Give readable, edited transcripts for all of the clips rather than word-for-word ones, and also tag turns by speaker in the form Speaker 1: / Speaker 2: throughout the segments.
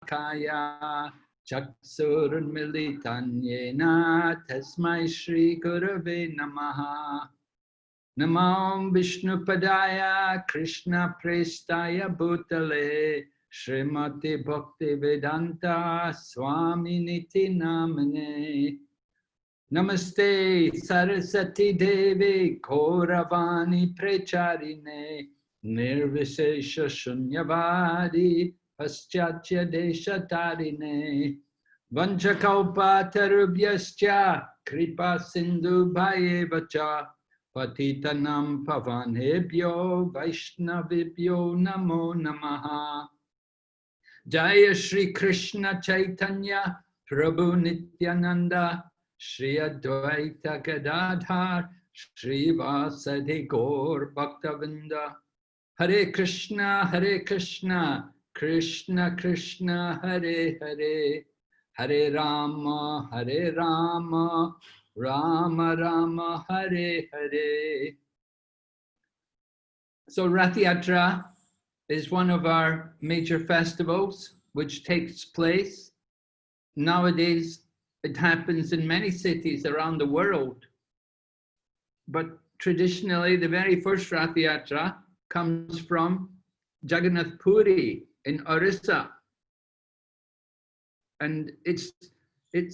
Speaker 1: Salakaya Chaksurunmilitan Yena Tasmai Shri Gurave Namaha. Namo Vishnupadaya Krishna Prestaya Bhutale Srimati Bhakti Vedanta Swami Niti Namane. Namaste Sarasati Devi Gauravani Precharine Nirvishesha Shunyavadi Paschatya Deshatarine Vanchakalpa Tarubhyascha Kripa Sindhu Bhayevacha Patitanam Pavanebhyo Vaishnavibhyo Namo Namaha. Jaya Shri Krishna Chaitanya Prabhu Nityananda Shri Advaita Gadadhar Shri Vasadi Gaur Bhaktavinda. Hare Krishna Krishna Krishna Hare Hare Hare Rama Rama Rama Hare Hare. So Rath Yatra is one of our major festivals which takes place. Nowadays it happens in many cities around the world. But traditionally the very first Rath Yatra comes from Jagannath Puri in Orissa. And it's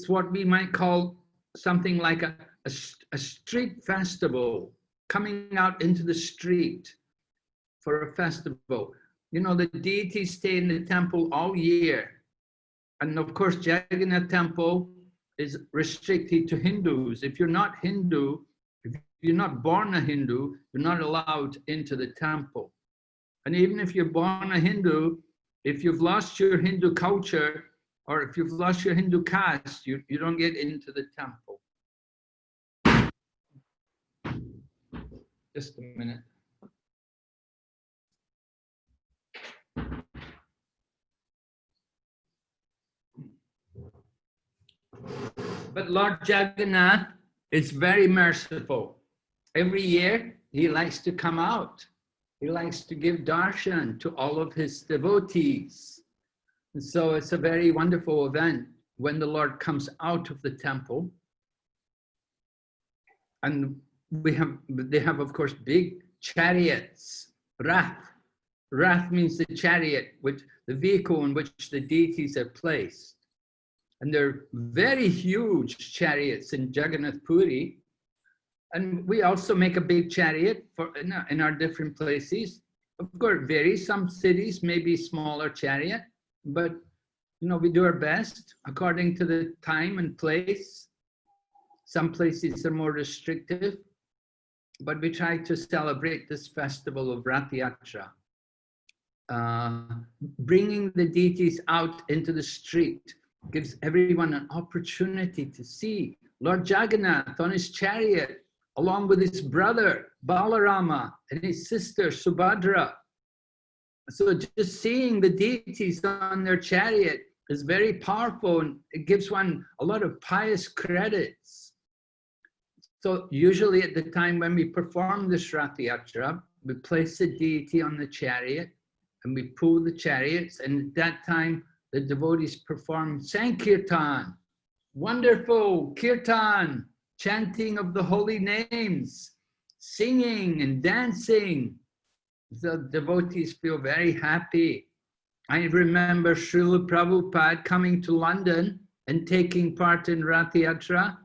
Speaker 1: what we might call something like a street festival, coming out into the street for a festival. You know, the deities stay in the temple all year. And of course, Jagannath temple is restricted to Hindus. If you're not Hindu, if you're not born a Hindu, you're not allowed into the temple. And even if you're born a Hindu, if you've lost your Hindu culture, or if you've lost your Hindu caste, you don't get into the temple. Just a minute. But Lord Jagannath is very merciful. Every year, he likes to come out. He likes to give darshan to all of his devotees. And so it's a very wonderful event when the Lord comes out of the temple. And they have, of course, big chariots, Rath. Rath means the chariot, which the vehicle in which the deities are placed. And they're very huge chariots in Jagannath Puri. And we also make a big chariot in our different places. Of course, it varies. Some cities may be smaller chariot, but you know, we do our best according to the time and place. Some places are more restrictive, but we try to celebrate this festival of Rath Yatra. Bringing the deities out into the street gives everyone an opportunity to see Lord Jagannath on his chariot, along with his brother Balarama and his sister Subhadra. So just seeing the deities on their chariot is very powerful, and it gives one a lot of pious credits. So usually at the time when we perform this Rath Yatra, we place the deity on the chariot and we pull the chariots, and at that time the devotees perform Sankirtan, wonderful kirtan, chanting of the holy names, singing and dancing. The devotees feel very happy. I remember Srila Prabhupada coming to London and taking part in Rath Yatra,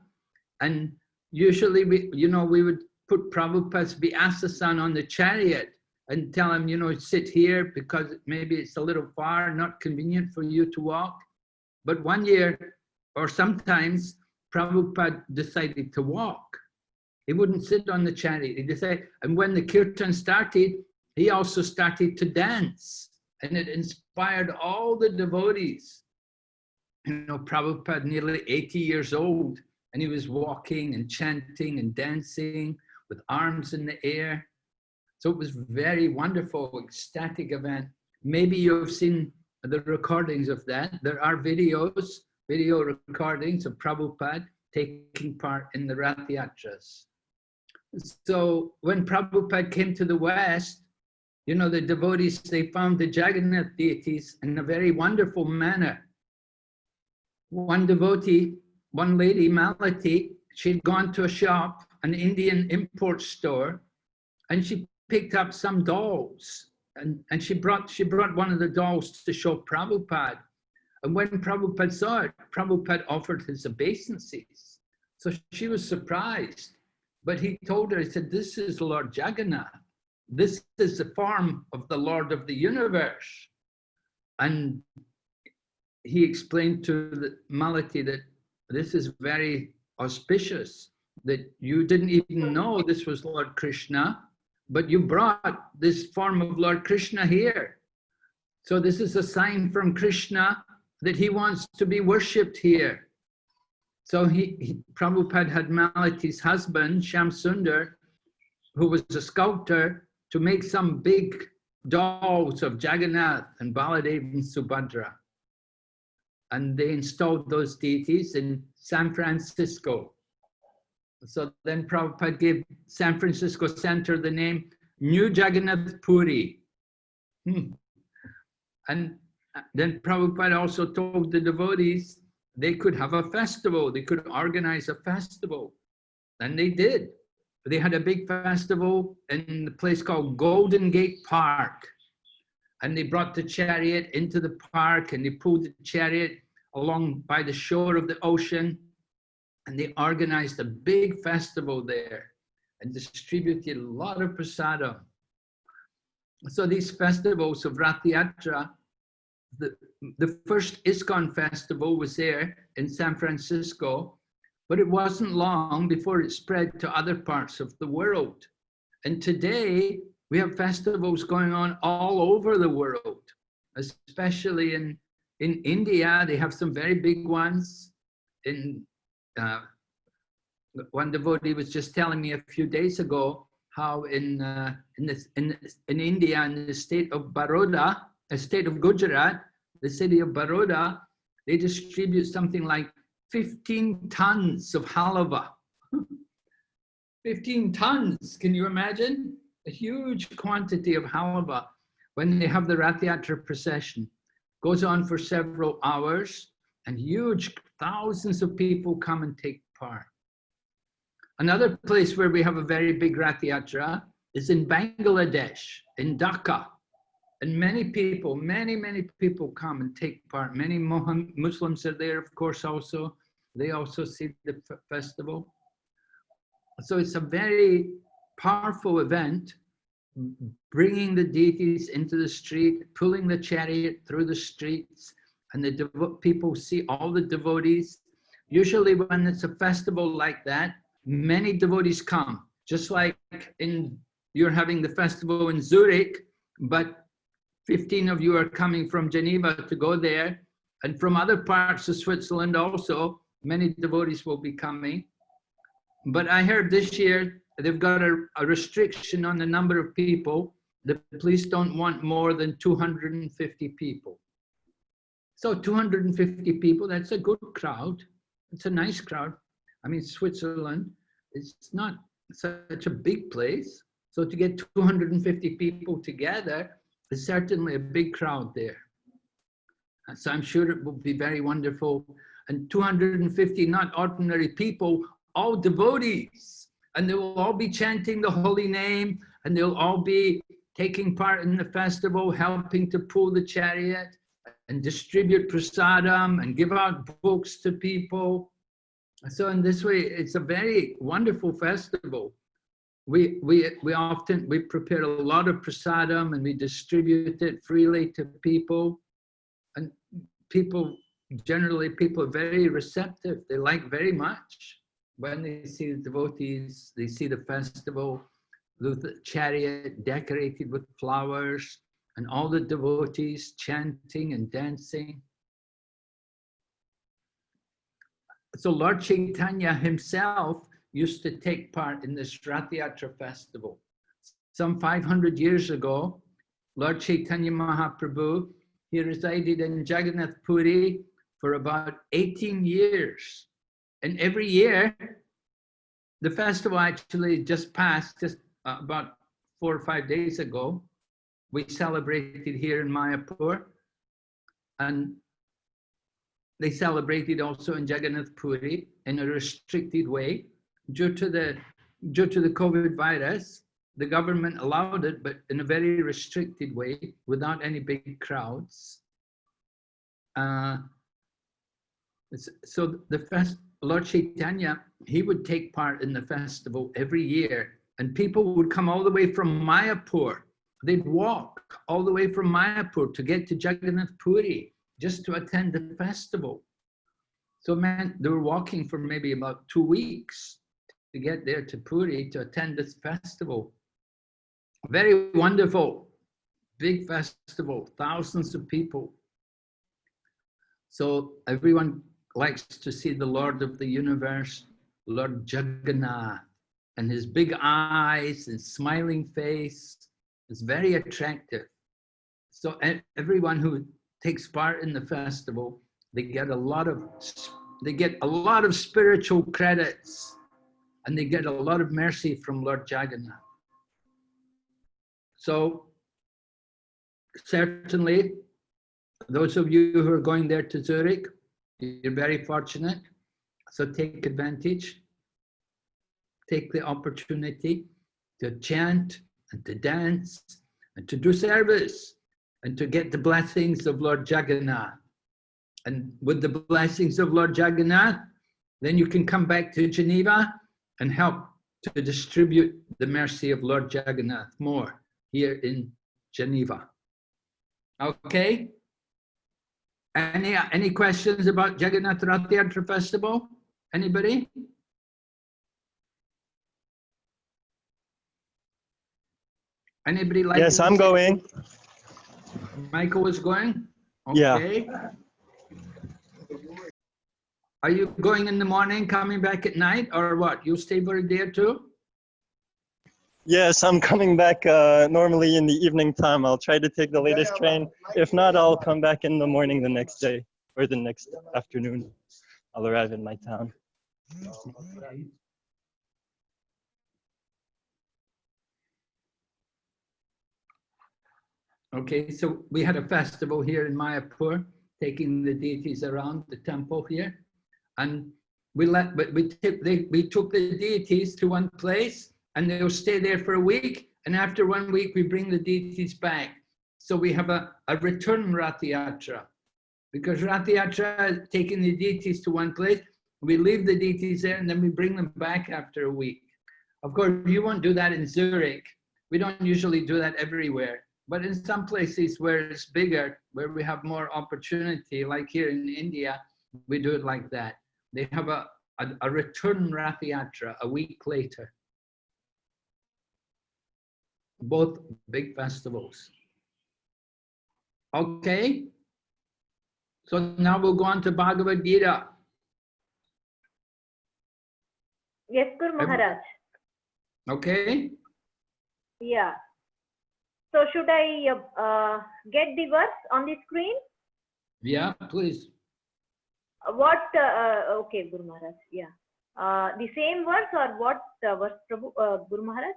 Speaker 1: and usually we would put Prabhupada's Vyasasan on the chariot and tell him, you know, sit here because maybe it's a little far, not convenient for you to walk. But one year, or sometimes, Prabhupada decided to walk. He wouldn't sit on the chariot. He decided, and when the kirtan started, he also started to dance, and it inspired all the devotees. You know, Prabhupada, nearly 80 years old, and he was walking and chanting and dancing with arms in the air. So it was very wonderful, ecstatic event. Maybe you've seen the recordings of that. There are video recordings of Prabhupada taking part in the Rath Yatras. So when Prabhupada came to the West, you know, the devotees, they found the Jagannath deities in a very wonderful manner. One devotee, one lady, Malati, she'd gone to a shop, an Indian import store, and she picked up some dolls. And she brought one of the dolls to show Prabhupada. And when Prabhupada saw it, Prabhupada offered his obeisances. So she was surprised. But he told her, he said, this is Lord Jagannath. This is the form of the Lord of the universe. And he explained to the Malati that this is very auspicious, that you didn't even know this was Lord Krishna, but you brought this form of Lord Krishna here. So this is a sign from Krishna that he wants to be worshipped here. So Prabhupada had Malati's husband, Shyam Sundar, who was a sculptor, to make some big dolls of Jagannath and Baladev and Subhadra. And they installed those deities in San Francisco. So then Prabhupada gave San Francisco Center the name New Jagannath Puri. And then Prabhupada also told the devotees they could have a festival, they could organize a festival. And they did. They had a big festival in the place called Golden Gate Park. And they brought the chariot into the park and they pulled the chariot along by the shore of the ocean. And they organized a big festival there and distributed a lot of prasadam. So these festivals of Rath Yatra, the first ISKCON festival was there in San Francisco, but it wasn't long before it spread to other parts of the world. And today we have festivals going on all over the world, especially in India. They have some very big ones. One devotee was just telling me a few days ago how in India, in the state of Baroda, the state of Gujarat, the city of Baroda, they distribute something like 15 tons of halava. 15 tons, can you imagine? A huge quantity of halava when they have the Rath Yatra procession. Goes on for several hours and huge thousands of people come and take part. Another place where we have a very big Rath Yatra is in Bangladesh, in Dhaka. And many people come and take part. Many Muslims are there, of course, also. They also see the festival. So it's a very powerful event, bringing the deities into the street, pulling the chariot through the streets, and the people see all the devotees. Usually when it's a festival like that, many devotees come, just like you're having the festival in Zurich, but 15 of you are coming from Geneva to go there, and from other parts of Switzerland also, many devotees will be coming. But I heard this year they've got a restriction on the number of people. The police don't want more than 250 people. So 250 people, that's a good crowd. It's a nice crowd. I mean, Switzerland, it's not such a big place. So to get 250 people together is certainly a big crowd there. So I'm sure it will be very wonderful. And 250 not ordinary people, all devotees. And they will all be chanting the holy name, and they'll all be taking part in the festival, helping to pull the chariot and distribute prasadam and give out books to people. So in this way, it's a very wonderful festival. We prepare a lot of prasadam and we distribute it freely to people. And generally people are very receptive. They like very much when they see the devotees, they see the festival, the chariot decorated with flowers, and all the devotees chanting and dancing. So Lord Chaitanya himself used to take part in this Rath Yatra festival. Some 500 years ago, Lord Chaitanya Mahaprabhu, he resided in Jagannath Puri for about 18 years. And every year, the festival actually just passed, just about 4 or 5 days ago. we celebrated here in Mayapur, and they celebrated also in Jagannath Puri in a restricted way. Due to the COVID virus, the government allowed it, but in a very restricted way, without any big crowds. So Lord Chaitanya, he would take part in the festival every year, and people would come all the way from Mayapur. They'd walk all the way from Mayapur to get to Jagannath Puri just to attend the festival. So man, they were walking for maybe about 2 weeks to get there to Puri to attend this festival. Very wonderful, big festival, thousands of people. So everyone likes to see the Lord of the universe, Lord Jagannath, and his big eyes and smiling face is very attractive. So everyone who takes part in the festival, they get a lot of spiritual credits, and they get a lot of mercy from Lord Jagannath. So certainly, those of you who are going there to Zurich, you're very fortunate. So take advantage, take the opportunity to chant and to dance and to do service and to get the blessings of Lord Jagannath. And with the blessings of Lord Jagannath, then you can come back to Geneva and help to distribute the mercy of Lord Jagannath more here in Geneva. Okay? Any questions about Jagannath Rath Yatra Festival? Anybody? Anybody like?
Speaker 2: Yes, I'm going.
Speaker 1: Michael is going? Okay. Yeah. Are you going in the morning, coming back at night, or what? You stay for a day or two?
Speaker 2: Yes, I'm coming back normally in the evening time. I'll try to take the latest train. If not, I'll come back in the morning the next day or the next afternoon. I'll arrive in my town.
Speaker 1: Okay, so we had a festival here in Mayapur, taking the deities around the temple here, and we took the deities to one place, and they'll stay there for a week, and after 1 week we bring the deities back. So we have a return Rath Yatra, because Rath Yatra is taking the deities to one place, we leave the deities there, and then we bring them back after a week. Of course, you won't do that in Zurich. We don't usually do that everywhere. But in some places where it's bigger, where we have more opportunity, like here in India, we do it like that. They have a return Rath Yatra a week later. Both big festivals. Okay, so now we'll go on to Bhagavad Gita.
Speaker 3: Yes, Guru Maharaj.
Speaker 1: Okay.
Speaker 3: Yeah. So should I get the verse on the screen?
Speaker 1: Yeah, please.
Speaker 3: What? Okay, Guru Maharaj. Yeah. The same verse or what verse, Prabhu, Guru Maharaj?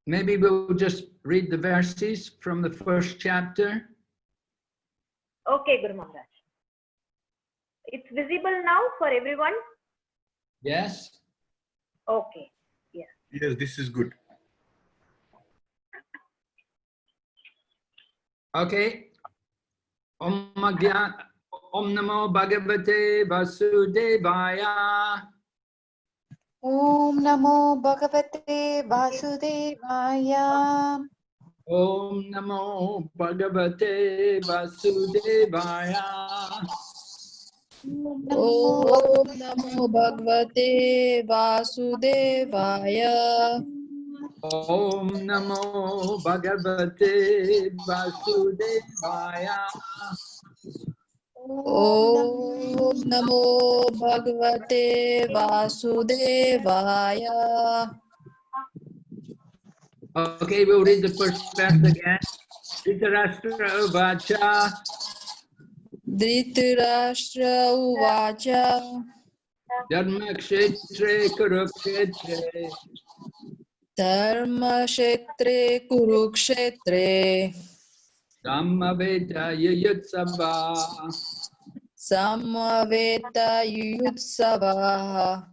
Speaker 1: Maybe we'll just read the verses from the first chapter.
Speaker 3: Okay, Guru Maharaj. It's visible now for everyone?
Speaker 1: Yes.
Speaker 3: Okay. Yeah.
Speaker 4: Yes, this is good.
Speaker 1: Okay. Om Namo Bhagavate Vasudevaya.
Speaker 5: Om Namo Bhagavate Vasudevaya.
Speaker 1: Om Namo Bhagavate Vasudevaya.
Speaker 5: Om Namo Bhagavate Vasudevaya.
Speaker 1: Om Namo Bhagavate Vasudevaya.
Speaker 5: Om Namo Bhagavate Vasudevaya.
Speaker 1: Okay, we'll read the first verse again. Dhritarashtra Uvacha.
Speaker 5: Dhritarashtra Uvacha.
Speaker 1: Dharma Kshetre Kurukshetre.
Speaker 5: Dharmakshetre Kurukshetre
Speaker 1: Samaveta Yuyutsava
Speaker 5: Samaveta Yuyutsavaha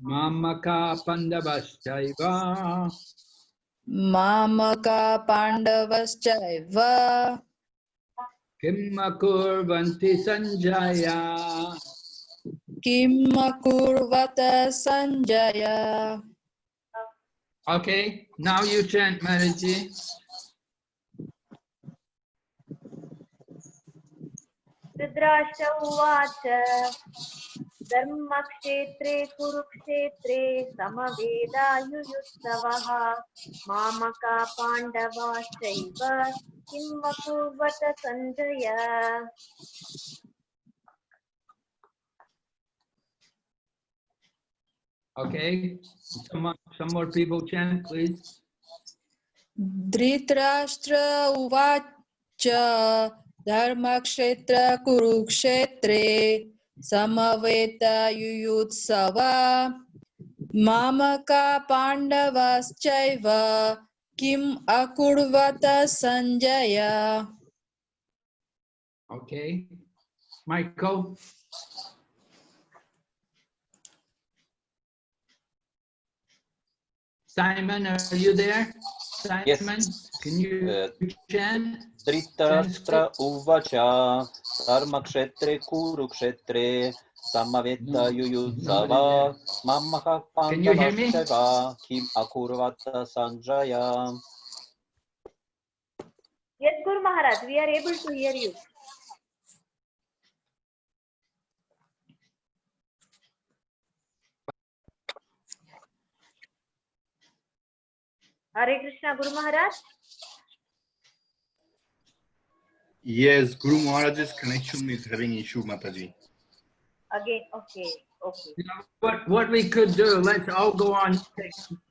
Speaker 1: Mamaka Pandavaschaiva
Speaker 5: Mamaka Pandavaschaiva
Speaker 1: Kimmakurvanti Sanjaya.
Speaker 5: Kim Akurvata Sanjaya.
Speaker 1: Okay, now you chant, Mataji.
Speaker 3: Dhritarashtra uvacha Dharmakshetre Kurukshetre Samaveda Yuyutsavaha Mamaka Pandavaschaiva Kim Akurvata Sanjaya.
Speaker 1: Okay, some more people chant, please.
Speaker 5: Dhritarashtra uvacha Dharmakshetra Kurukshetre Samaveta Yuyutsava Mamaka Pandavaschaiva Kim Akurvata Sanjaya.
Speaker 1: Okay, Michael. Simon, are you there? Simon,
Speaker 4: Yes.
Speaker 1: can you chant?
Speaker 4: Dhritarashtra uvacha Dharmakshetre Kurukshetre Samaveta Yuyutsava Mamaka
Speaker 1: Can you hear me?
Speaker 4: Pandavaschaiva Kim Akurvata Sanjaya.
Speaker 3: Yes, Guru Maharaj, we are able to hear you. Hare Krishna, Guru Maharaj.
Speaker 6: Yes, Guru Maharaj's connection is having issue, Mataji.
Speaker 3: Again, okay.
Speaker 1: You know, what we could do, let's all go on,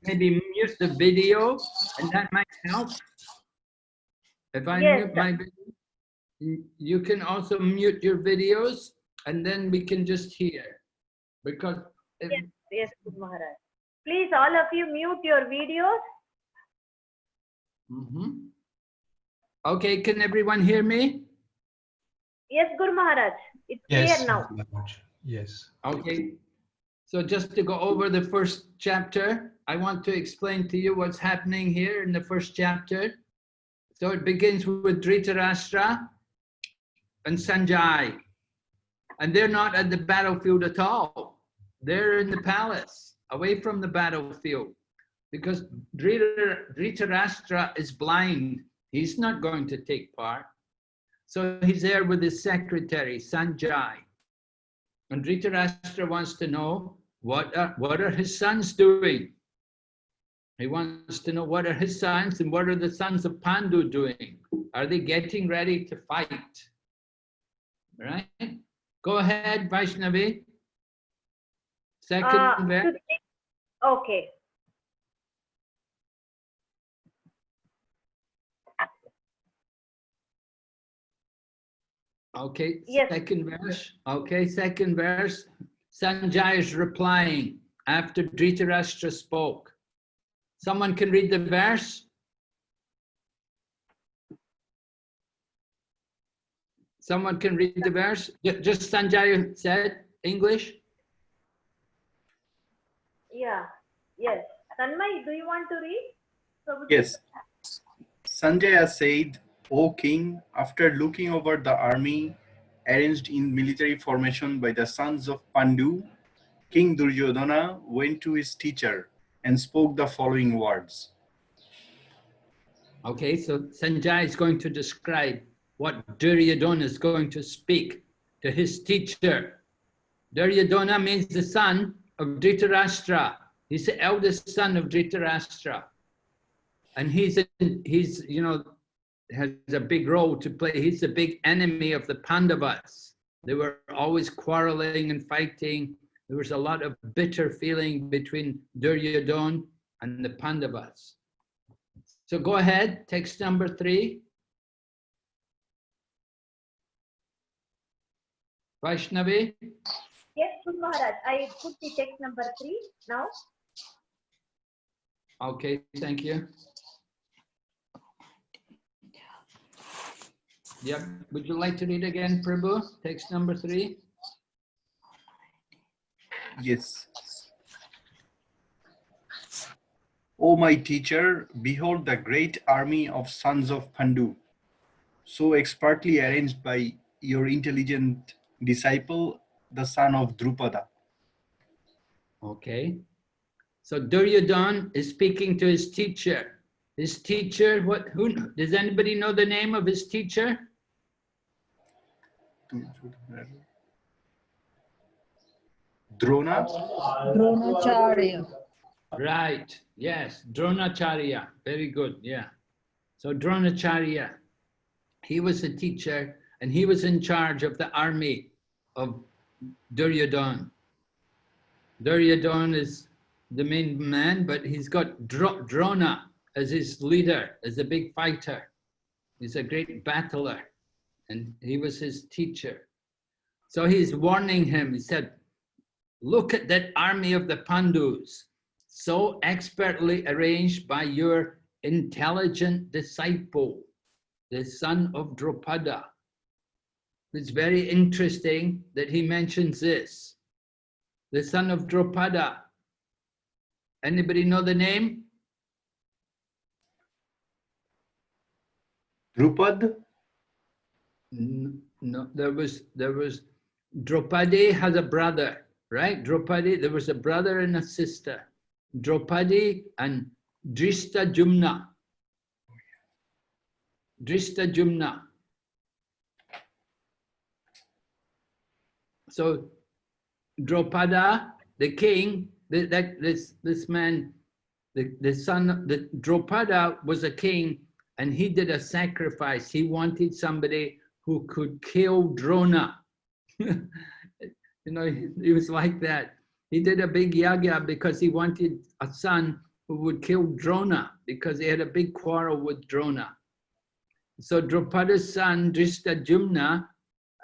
Speaker 1: maybe mute the video, and that might help. If I
Speaker 3: Yes,
Speaker 1: mute my video, you can also mute your videos, and then we can just hear. Because
Speaker 3: yes, Guru Maharaj. Please, all of you, mute your videos.
Speaker 1: Okay, can everyone hear me?
Speaker 3: Yes, Guru Maharaj. It's clear now.
Speaker 7: Yes.
Speaker 1: Okay, so just to go over the first chapter, I want to explain to you what's happening here in the first chapter. So it begins with Dhritarashtra and Sanjay, and they're not at the battlefield at all. They're in the palace, away from the battlefield, because Dhritarashtra is blind. He's not going to take part. So he's there with his secretary, Sanjay. And Dhritarashtra wants to know, what are his sons doing? He wants to know what are his sons and what are the sons of Pandu doing? Are they getting ready to fight? Right? Go ahead, Vaishnavi. Second verse.
Speaker 3: Okay.
Speaker 1: Okay,
Speaker 3: yes.
Speaker 1: Second verse. Okay, second verse. Sanjay is replying after Dhritarashtra spoke. Someone can read the verse? Someone can read the verse? Just Sanjay said, English?
Speaker 3: Yeah, yes. Tanmay, do you want to read?
Speaker 6: Yes. Sanjaya said, O king, after looking over the army arranged in military formation by the sons of Pandu, King Duryodhana went to his teacher and spoke the following words.
Speaker 1: Okay, so Sanjay is going to describe what Duryodhana is going to speak to his teacher. Duryodhana means the son of Dhritarashtra. He's the eldest son of Dhritarashtra. And he's you know, has a big role to play. He's the big enemy of the Pandavas. They were always quarreling and fighting. There was a lot of bitter feeling between Duryodhana and the Pandavas. So go ahead, text number 3. Vaishnavi?
Speaker 3: Yes, Guru Maharaj. I put the text number 3 now.
Speaker 1: Okay, thank you. Yep. Would you like to read again, Prabhu? Text number 3.
Speaker 6: Yes. O my teacher, behold the great army of sons of Pandu, so expertly arranged by your intelligent disciple, the son of Drupada.
Speaker 1: Okay. So Duryodhana is speaking to his teacher. His teacher, who does anybody know the name of his teacher?
Speaker 6: Drona?
Speaker 5: Dronacharya.
Speaker 1: Right. Yes. Dronacharya. Very good. Yeah. So Dronacharya, he was the teacher and he was in charge of the army of Duryodhana. Duryodhana is the main man, but he's got Drona as his leader, as a big fighter. He's a great battler, and he was his teacher. So he's warning him. He said, look at that army of the Pandus, so expertly arranged by your intelligent disciple, the son of Drupada. It's very interesting that he mentions this. The son of Drupada. Anybody know the name?
Speaker 6: Drupad?
Speaker 1: No, there was Draupadi has a brother, right? Draupadi, there was a brother and a sister. Draupadi and Dristajumna. Dristajumna. So Drupada, the king, this man, the son, the Drupada was a king, and he did a sacrifice. He wanted somebody who could kill Drona. You know, he was like that. He did a big yagya because he wanted a son who would kill Drona, because he had a big quarrel with Drona. So Draupadi's son, Dristajumna,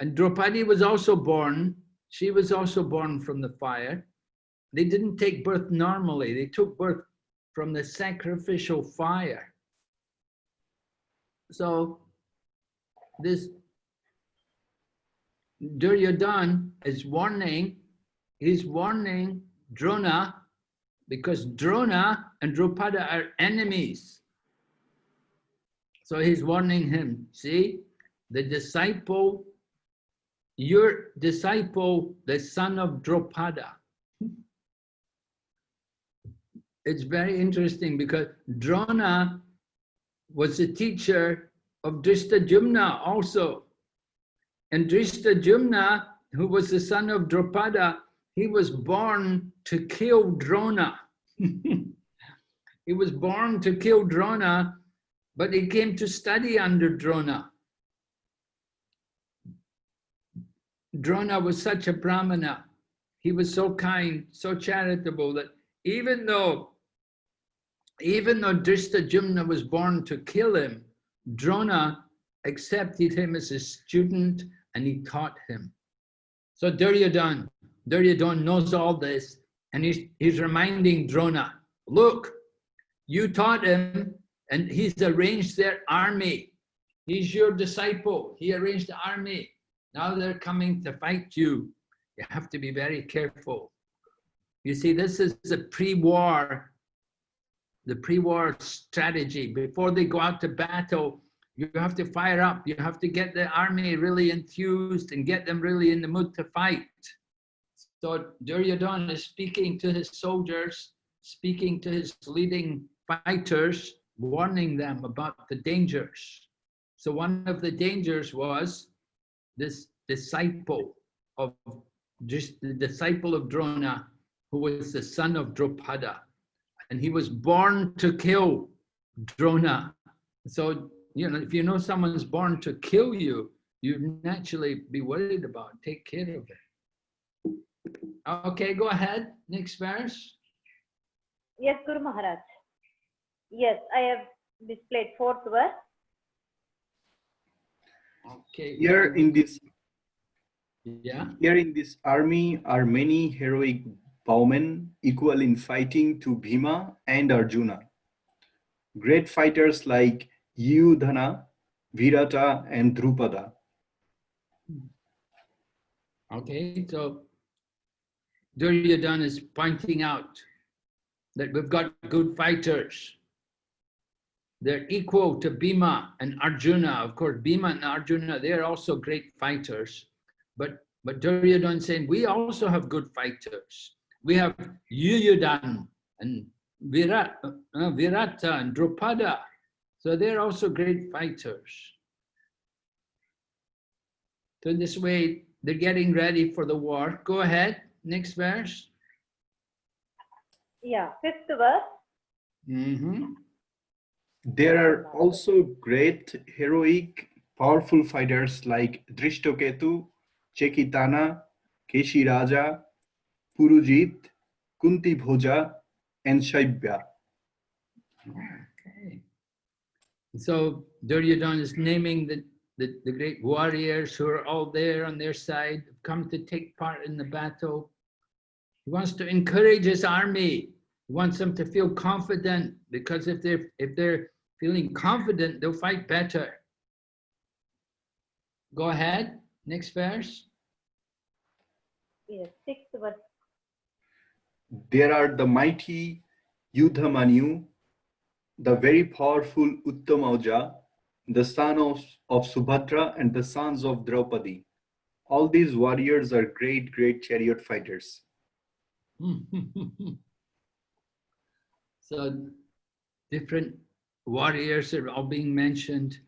Speaker 1: and Draupadi was also born. She was also born from the fire. They didn't take birth normally. They took birth from the sacrificial fire. So this Duryodhana is warning, he's warning Drona, because Drona and Drupada are enemies. So he's warning him, see, the disciple, your disciple, the son of Drupada. It's very interesting because Drona was the teacher of Dristajumna also. And Dristajumna, who was the son of Drupada, he was born to kill Drona. He was born to kill Drona, but he came to study under Drona. Drona was such a Brahmana. He was so kind, so charitable, that even though Dristajumna was born to kill him, Drona accepted him as a student and he taught him. So Duryodhana knows all this, and he's reminding Drona, look, you taught him and he's arranged their army. He's your disciple. He arranged the army. Now they're coming to fight you. You have to be very careful. You see, this is the pre-war strategy. Before they go out to battle, you have to fire up. You have to get the army really enthused and get them really in the mood to fight. So Duryodhana is speaking to his soldiers, speaking to his leading fighters, warning them about the dangers. So one of the dangers was this disciple of Drona, who was the son of Drupada. And he was born to kill Drona. So, you know, if you know someone's born to kill you, you'd naturally be worried about it. Take care of it. Okay, go ahead. Next verse.
Speaker 3: Yes, Guru Maharaj. Yes, I have displayed 4th verse.
Speaker 1: Okay.
Speaker 6: Here in this army are many heroic bowmen, equal in fighting to Bhima and Arjuna. great fighters like Yudhana, Virata, and Drupada.
Speaker 1: Okay, so Duryodhana is pointing out that we've got good fighters. They're equal to Bhima and Arjuna. Of course, Bhima and Arjuna, they're also great fighters. But Duryodhana is saying, we also have good fighters. We have Yuyudhan and Virata and Drupada. So they're also great fighters. So this way, they're getting ready for the war. Go ahead, next verse.
Speaker 3: Yeah, 5th verse.
Speaker 1: Mm-hmm.
Speaker 6: There are also great, heroic, powerful fighters like Drishtoketu, Chekitana, Keshi Raja, Purujit, Kunti Bhoja, and Shaibya.
Speaker 1: Okay. So Duryodhana is naming the great warriors who are all there on their side, come to take part in the battle. He wants to encourage his army. He wants them to feel confident, because if they're feeling confident, they'll fight better. Go ahead, next verse.
Speaker 3: Yes, 6th verse.
Speaker 6: There are the mighty Yudhamanyu, the very powerful Uttamauja, the son of Subhadra, and the sons of Draupadi. All these warriors are great, great chariot fighters.
Speaker 1: So different warriors are all being mentioned.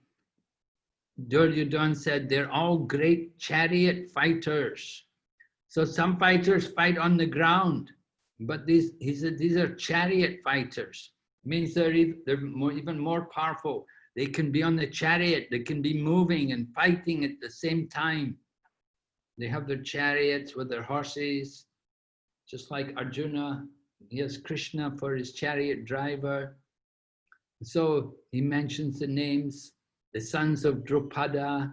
Speaker 1: Duryodhana said they're all great chariot fighters. So some fighters fight on the ground, but he said these are chariot fighters. Means they're even more powerful. They can be on the chariot, they can be moving and fighting at the same time. They have their chariots with their horses, just like Arjuna. He has Krishna for his chariot driver. So he mentions the names, the sons of Draupadi,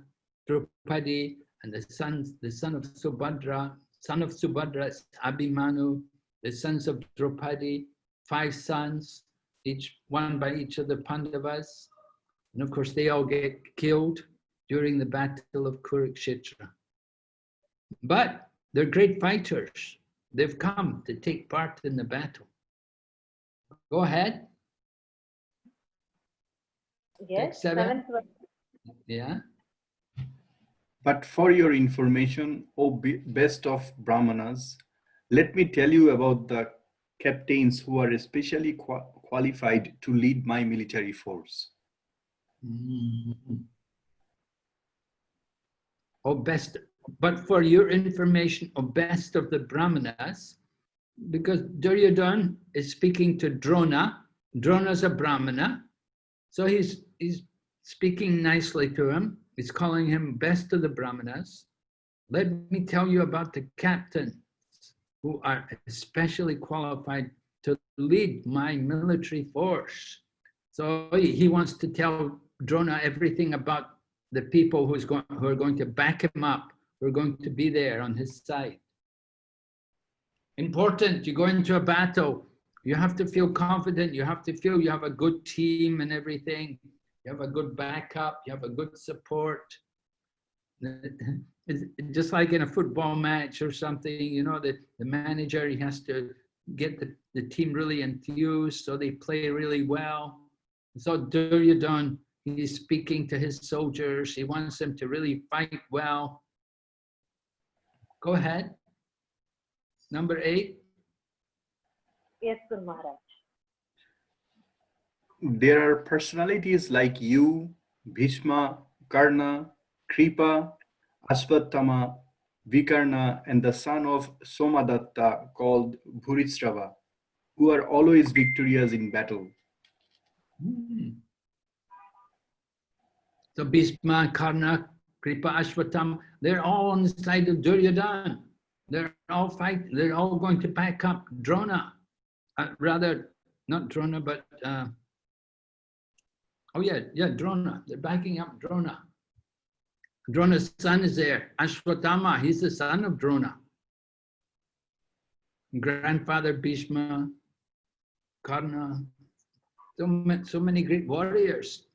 Speaker 1: and the son of Subhadra. Son of Subhadra is Abhimanyu. The sons of Draupadi, 5 sons, each one by each of the Pandavas. And of course, they all get killed during the battle of Kurukshetra. But they're great fighters. They've come to take part in the battle. Go ahead.
Speaker 3: Yes,
Speaker 1: 7th
Speaker 3: 7th verse.
Speaker 1: Yeah.
Speaker 6: But for your information, O best of Brahmanas, let me tell you about the captains who are especially qualified to lead my military force.
Speaker 1: Mm-hmm. Oh, best, but for your information, O best of the Brahmanas, because Duryodhana is speaking to Drona. Drona's a Brahmana, so he's speaking nicely to him. He's calling him best of the Brahmanas. Let me tell you about the captains who are especially qualified to lead my military force. So he wants to tell Drona everything about the people who are going to back him up, who are going to be there on his side. Important, you go into a battle, you have to feel confident, you have to feel you have a good team and everything, you have a good backup, you have a good support. Just like in a football match or something, you know, the manager, he has to get the team really enthused so they play really well. So Duryodhana, he's speaking to his soldiers, he wants them to really fight well. Go ahead. Number 8.
Speaker 3: Yes, Guru Maharaj.
Speaker 6: There are personalities like you, Bhishma, Karna, Kripa, Ashvatthama, Vikarna, and the son of Somadatta called Bhurisrava, who are always victorious in battle.
Speaker 1: So Bhishma, Karna, Kripa, Ashvatthama, they're all on the side of Duryodhana. They're all going to back up Drona. Rather, not Drona, but Drona. They're backing up Drona. Drona's son is there. Ashvatthama, he's the son of Drona. Grandfather Bhishma, Karna, So many great warriors.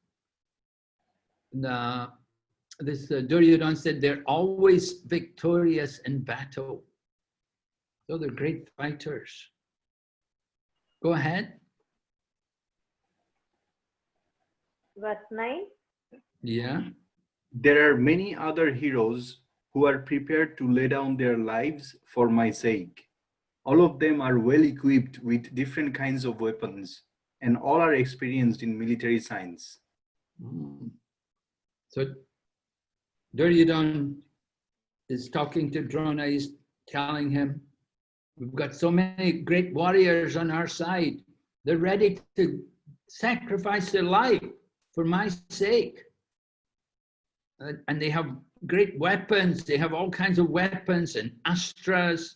Speaker 1: This Duryodhana said they're always victorious in battle. So they're great fighters. Go ahead.
Speaker 3: Verse 9.
Speaker 1: Yeah.
Speaker 6: There are many other heroes who are prepared to lay down their lives for my sake. All of them are well equipped with different kinds of weapons, and all are experienced in military science.
Speaker 1: So Duryodhana is talking to Drona, he's telling him, we've got so many great warriors on our side. They're ready to sacrifice their life for my sake. And they have great weapons. They have all kinds of weapons and astras.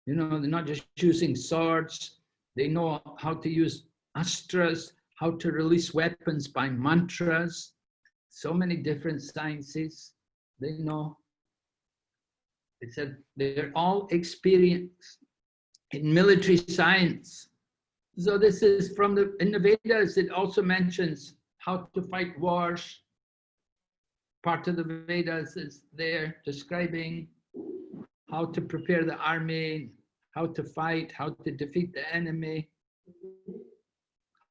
Speaker 1: You know, they're not just using swords. They know how to use astras, how to release weapons by mantras. So many different sciences they know. It said they're all experienced in military science. So this is in the Vedas, it also mentions how to fight wars. Part of the Vedas is there describing how to prepare the army, how to fight, how to defeat the enemy,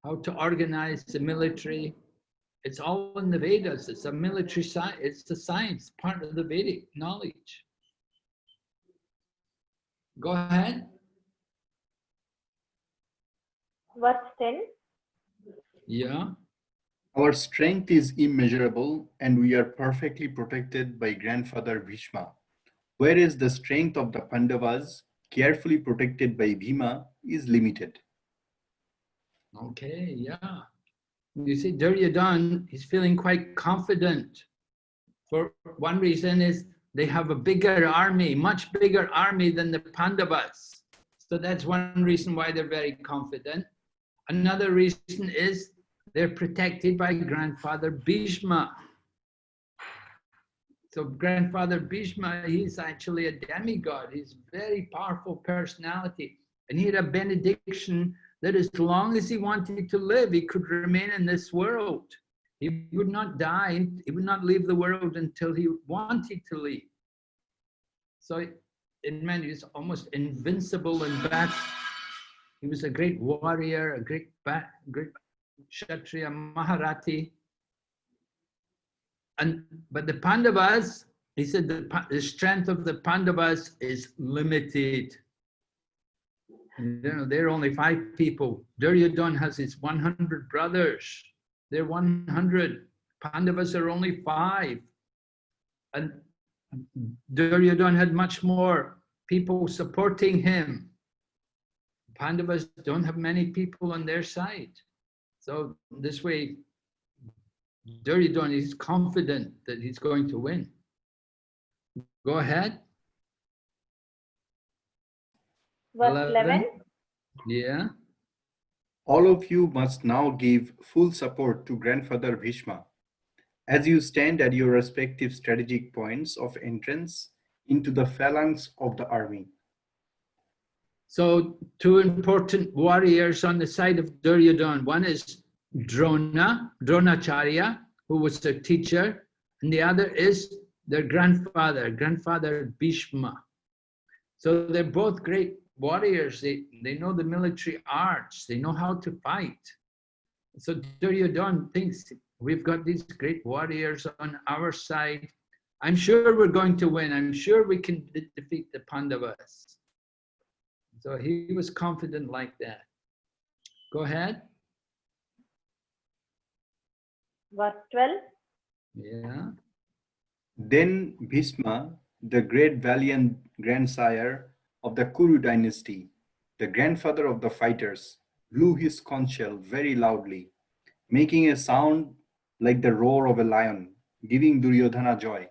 Speaker 1: how to organize the military. It's all in the Vedas. It's a military science. It's the science, part of the Vedic knowledge. Go ahead.
Speaker 3: Verse 10.
Speaker 1: Yeah.
Speaker 6: Our strength is immeasurable, and we are perfectly protected by grandfather Bhishma, whereas the strength of the Pandavas, carefully protected by Bhima, is limited.
Speaker 1: Okay, yeah. You see, Duryodhana, he's feeling quite confident. For one reason is they have a bigger army, much bigger army than the Pandavas. So that's one reason why they're very confident. Another reason is they're protected by grandfather Bhishma. So grandfather Bhishma, he's actually a demigod. He's a very powerful personality. And he had a benediction that as long as he wanted to live, he could remain in this world. He would not die. He would not leave the world until he wanted to leave. So it meant he was almost invincible in battle. He was a great warrior, a great Kshatriya Maharati. But the Pandavas, he said the strength of the Pandavas is limited. You know, they're only 5 people. Duryodhana has his 100 brothers. They're 100. Pandavas are only 5. And Duryodhana had much more people supporting him. Pandavas don't have many people on their side. So this way, Duryodhana is confident that he's going to win. Go ahead.
Speaker 3: Verse 11.
Speaker 1: Yeah.
Speaker 6: All of you must now give full support to grandfather Bhishma as you stand at your respective strategic points of entrance into the phalanx of the army.
Speaker 1: So 2 important warriors on the side of Duryodhana. One is Dronacharya, who was their teacher, and the other is their grandfather Bhishma. So they're both great warriors. They know the military arts. They know how to fight. So Duryodhana thinks, we've got these great warriors on our side. I'm sure we're going to win. I'm sure we can defeat the Pandavas. So he was confident like that. Go ahead.
Speaker 3: Verse 12.
Speaker 1: Yeah.
Speaker 6: Then Bhishma, the great valiant grandsire of the Kuru dynasty, the grandfather of the fighters, blew his conch shell very loudly, making a sound like the roar of a lion, giving Duryodhana joy.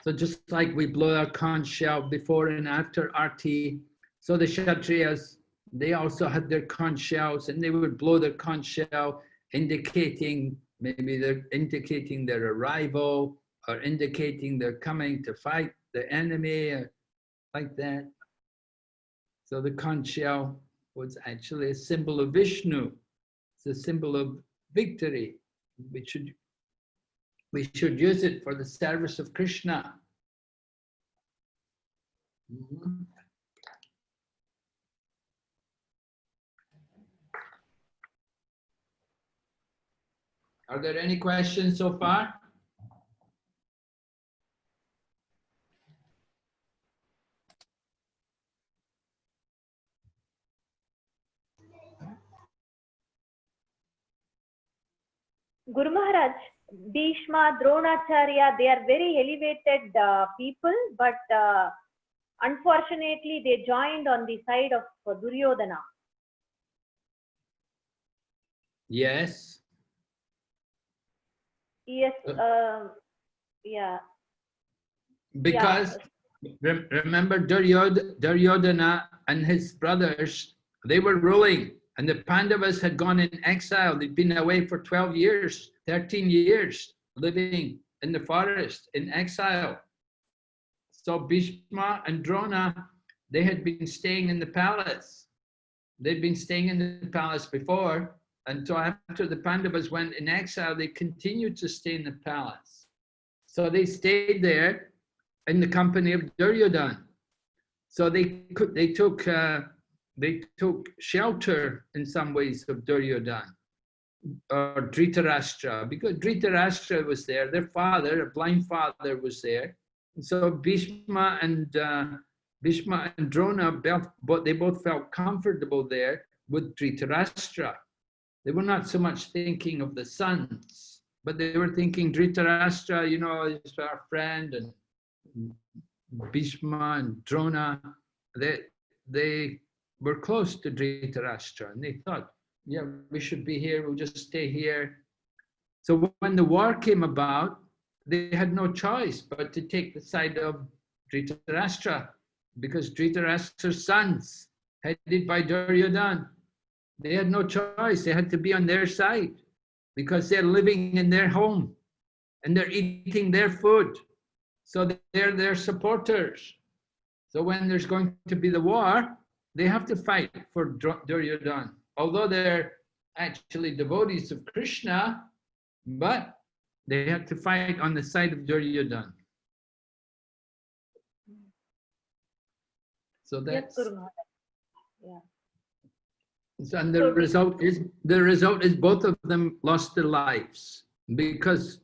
Speaker 1: So just like we blow our conch shell before and after Arti, so the Kshatriyas, they also had their conch shells, and they would blow their conch shell, indicating, maybe they're indicating their arrival, or indicating they're coming to fight the enemy, or like that. So the conch shell was actually a symbol of Vishnu. It's a symbol of victory. We should use it for the service of Krishna. Mhm. Are there any questions so far?
Speaker 3: Guru Maharaj, Bhishma, Dronacharya, they are very elevated people, but unfortunately they joined on the side of Duryodhana.
Speaker 1: Yes.
Speaker 3: Yes, yeah.
Speaker 1: Because remember Duryodhana and his brothers, they were ruling, and the Pandavas had gone in exile. They'd been away for 12 years, 13 years, living in the forest in exile. So Bhishma and Drona, they had been staying in the palace. They'd been staying in the palace before, and so after the Pandavas went in exile, they continued to stay in the palace. So they stayed there in the company of Duryodhana. So they took shelter in some ways of Duryodhana or Dhritarashtra, because Dhritarashtra was there. Their father, a blind father, was there. So Bhishma and Drona, they both felt comfortable there with Dhritarashtra. They were not so much thinking of the sons, but they were thinking Dhritarashtra, you know, is our friend, and Bhishma and Drona, they were close to Dhritarashtra, and they thought, yeah, we should be here, we'll just stay here. So when the war came about, they had no choice but to take the side of Dhritarashtra, because Dhritarashtra's sons, headed by Duryodhana, they had no choice. They had to be on their side because they're living in their home and they're eating their food. So they're their supporters. So when there's going to be the war, they have to fight for Duryodhana. Although they're actually devotees of Krishna, but they have to fight on the side of Duryodhana. So that's...
Speaker 3: Yes, Guru Maharaj. Yeah.
Speaker 1: And the result is both of them lost their lives, because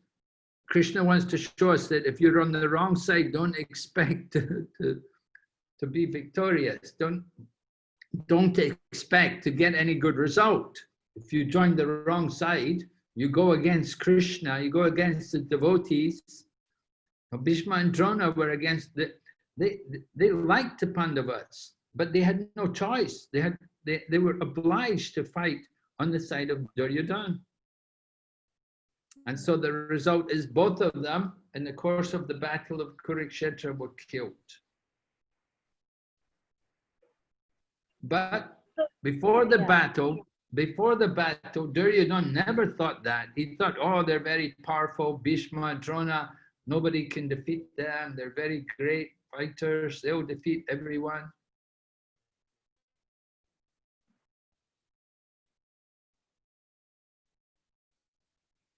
Speaker 1: Krishna wants to show us that if you're on the wrong side, don't expect to be victorious. Don't expect to get any good result. If you join the wrong side, you go against Krishna, you go against the devotees. Bhishma and Drona were against they liked the Pandavas, but they had no choice. They were obliged to fight on the side of Duryodhana. And so the result is both of them, in the course of the battle of Kurukshetra, were killed. But before the battle, Duryodhana never thought that. He thought, oh, they're very powerful, Bhishma, Drona, nobody can defeat them. They're very great fighters. They'll defeat everyone.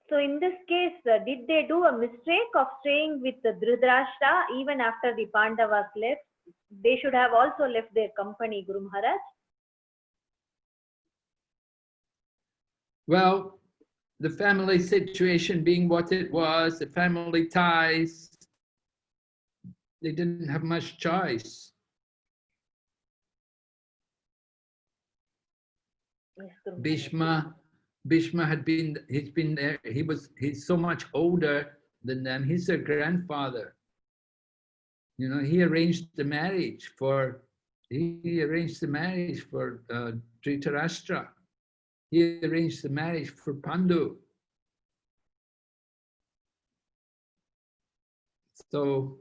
Speaker 3: So in this case, did they do a mistake of staying with the Dhritarashtra even after the Pandavas left? They should have also left their company, Guru Maharaj.
Speaker 1: Well, the family situation being what it was, the family ties, they didn't have much choice.
Speaker 3: Yes, Guru Maharaj.
Speaker 1: Bhishma he's been there, he's so much older than them. He's their grandfather. You know, he arranged the marriage for Dhritarashtra. He arranged the marriage for Pandu. So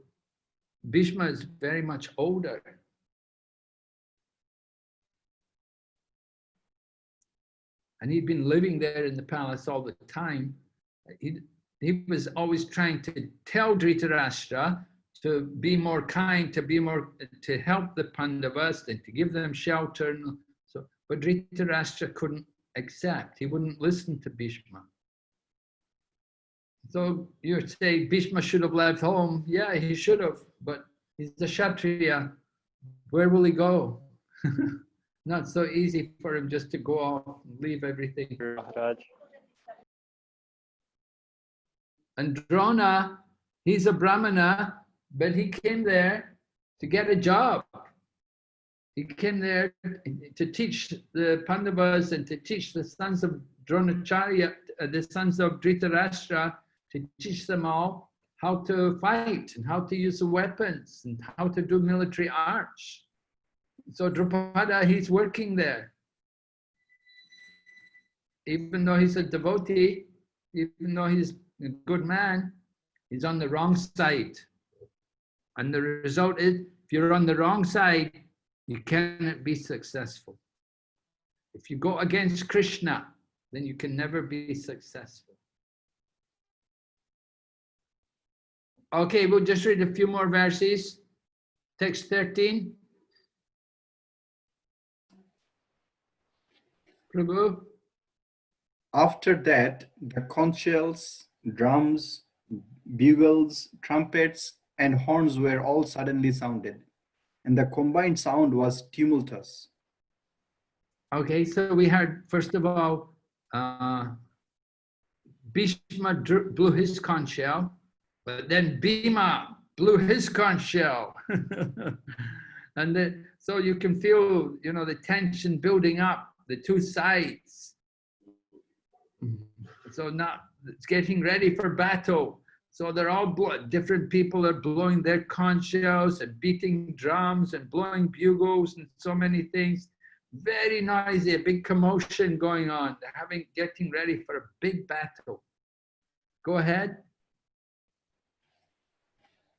Speaker 1: Bhishma is very much older. And he'd been living there in the palace all the time. He was always trying to tell Dhritarashtra to be more kind, to help the Pandavas and to give them shelter. So But Dhritarashtra couldn't accept. He wouldn't listen to Bhishma. So you say Bhishma should have left home. Yeah, he should have, but he's a Kshatriya. Where will he go? Not so easy for him just to go off and leave everything.
Speaker 2: Maharaj.
Speaker 1: And Drona, he's a Brahmana, but he came there to get a job. He came there to teach the Pandavas and to teach the sons of Dronacharya, the sons of Dhritarashtra, to teach them all how to fight and how to use the weapons and how to do military arts. So Drupada, he's working there. Even though he's a devotee, even though he's a good man, he's on the wrong side. And the result is, if you're on the wrong side, you cannot be successful. If you go against Krishna, then you can never be successful. Okay, we'll just read a few more verses. Text 13. Prabhu.
Speaker 6: After that, the conch shells, drums, bugles, trumpets, and horns were all suddenly sounded, and the combined sound was tumultuous.
Speaker 1: Okay, so we heard, first of all, Bhishma blew his conch shell, but then Bhima blew his conch shell. And then, so you can feel, you know, the tension building up, the two sides. So now it's getting ready for battle. So they're all different people are blowing their conch shells and beating drums and blowing bugles and so many things. Very noisy, a big commotion going on. They're getting ready for a big battle. Go ahead.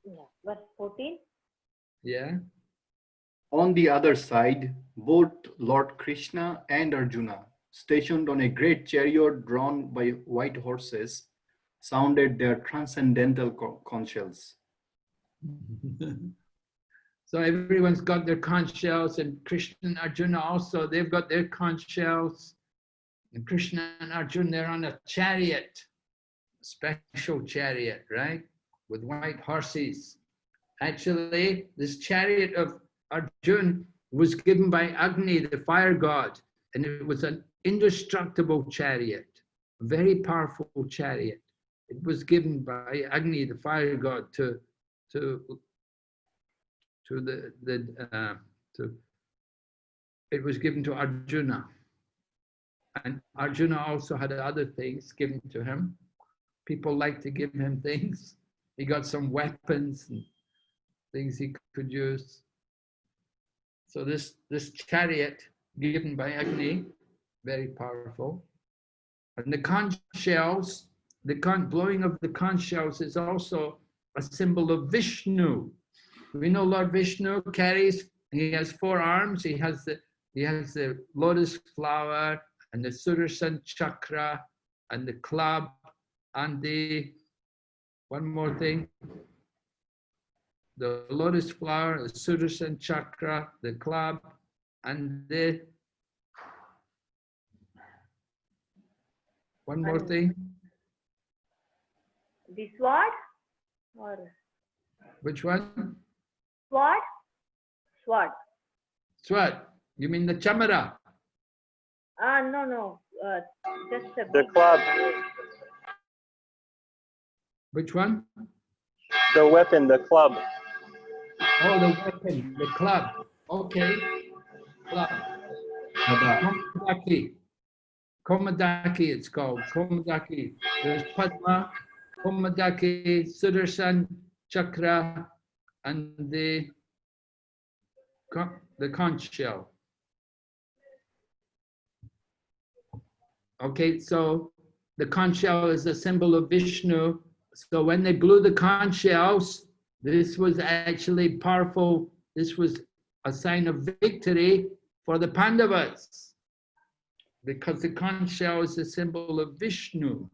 Speaker 3: Yeah. Verse 14.
Speaker 1: Yeah.
Speaker 6: On the other side, both Lord Krishna and Arjuna, stationed on a great chariot drawn by white horses, sounded their transcendental conch shells.
Speaker 1: So everyone's got their conch shells, and Krishna and Arjuna also, they've got their conch shells. And Krishna and Arjuna, they're on a chariot, a special chariot, right? With white horses. Actually, this chariot of Arjuna was given by Agni, the fire god, and it was an indestructible chariot, a very powerful chariot. It was given by Agni, the fire god, it was given to Arjuna. And Arjuna also had other things given to him. People like to give him things. He got some weapons and things he could use. So this chariot given by Agni, very powerful. And the conch shells, the blowing of the conch shells is also a symbol of Vishnu. We know Lord Vishnu he has 4 arms. He has the lotus flower and the Sudarshan chakra and the club and one more thing, the lotus flower, the Sudarshan chakra, the club, and one more thing.
Speaker 3: The sword? Or
Speaker 1: Which one?
Speaker 3: sword? Sword.
Speaker 1: Sword. You mean the chamara?
Speaker 3: No. Just a
Speaker 2: The club,
Speaker 1: Which one?
Speaker 2: the weapon, the club.
Speaker 1: Oh, the weapon, the club. Okay. Club. Komadaki. Komadaki it's called. Komadaki. There's Padma, Komadaki, Sudarshan, Chakra, and the conch shell. Okay, so the conch shell is a symbol of Vishnu. So when they blew the conch shells, this was actually powerful. This was a sign of victory for the Pandavas, because the conch shell is a symbol of Vishnu.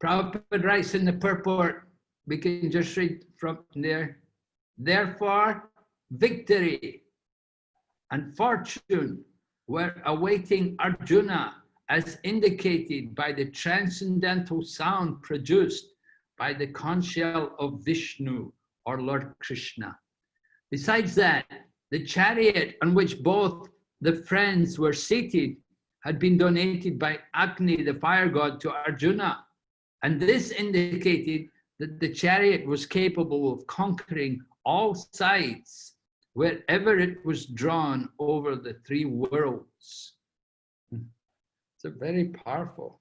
Speaker 1: Prabhupada writes in the purport, we can just read from there. Therefore, victory. and fortune were awaiting Arjuna, as indicated by the transcendental sound produced by the conch shell of Vishnu or Lord Krishna. Besides that, the chariot on which both the friends were seated had been donated by Agni, the fire god, to Arjuna, and this indicated that the chariot was capable of conquering all sides wherever it was drawn over the three worlds. So very powerful.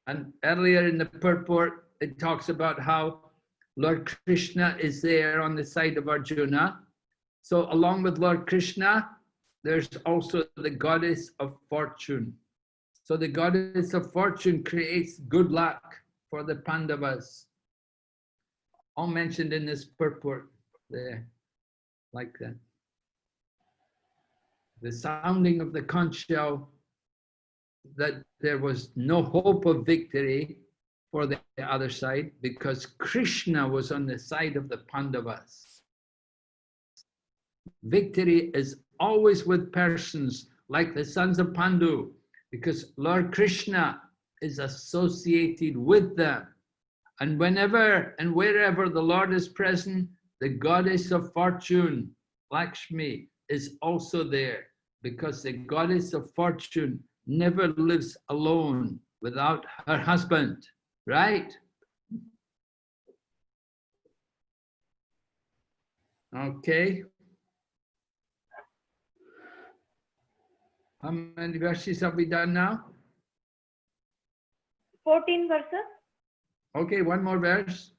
Speaker 1: And earlier in the purport, it talks about how Lord Krishna is there on the side of Arjuna. So along with Lord Krishna, there's also the goddess of fortune. So the goddess of fortune creates good luck for the Pandavas. All mentioned in this purport there, like that. The sounding of the conch shell, that there was no hope of victory for the other side because Krishna was on the side of the Pandavas. Victory is always with persons like the sons of Pandu, because Lord Krishna is associated with them. And whenever and wherever the Lord is present, the goddess of fortune, Lakshmi, is also there, because the goddess of fortune never lives alone without her husband, right? Okay. How many verses have we done now?
Speaker 3: 14 verses.
Speaker 1: Okay, one more verse.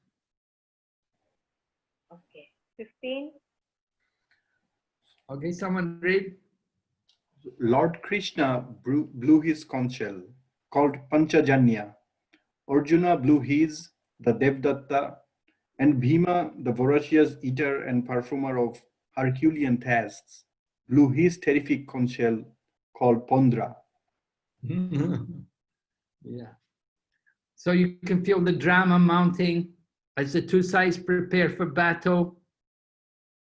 Speaker 3: Okay, 15.
Speaker 1: Okay, someone read.
Speaker 6: Lord Krishna blew his conch shell, called Panchajanya. Arjuna blew his, the Devdatta, and Bhima, the voracious eater and perfumer of Herculean tasks, blew his terrific conch shell, called Pondra.
Speaker 1: Yeah. So you can feel the drama mounting as the two sides prepare for battle.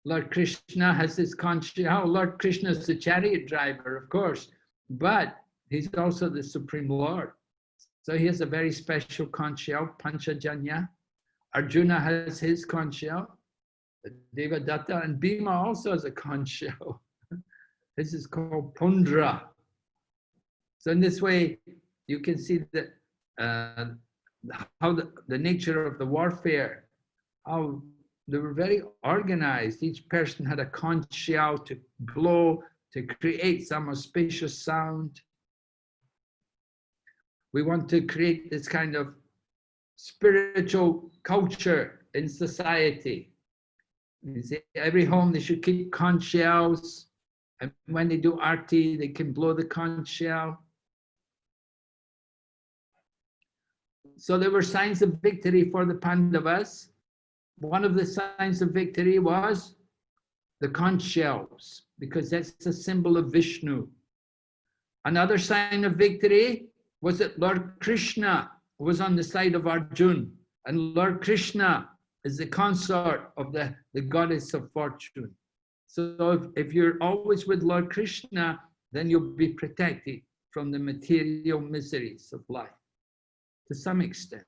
Speaker 1: Lord Krishna has his conch shell. Oh, Lord Krishna is the chariot driver, of course, but he's also the Supreme Lord. So he has a very special conch shell, Panchajanya. Arjuna has his conch shell, Devadatta, and Bhima also has a conch shell. This is called Pondra. So in this way, you can see that how the nature of the warfare, how they were very organized. Each person had a conch shell to blow, to create some auspicious sound. We want to create this kind of spiritual culture in society. You see, every home they should keep conch shells, and when they do arti, they can blow the conch shell. So there were signs of victory for the Pandavas. One of the signs of victory was the conch shells, because that's a symbol of Vishnu. Another sign of victory was that Lord Krishna was on the side of Arjuna, and Lord Krishna is the consort of the goddess of fortune. So if you're always with Lord Krishna, then you'll be protected from the material miseries of life, to some extent.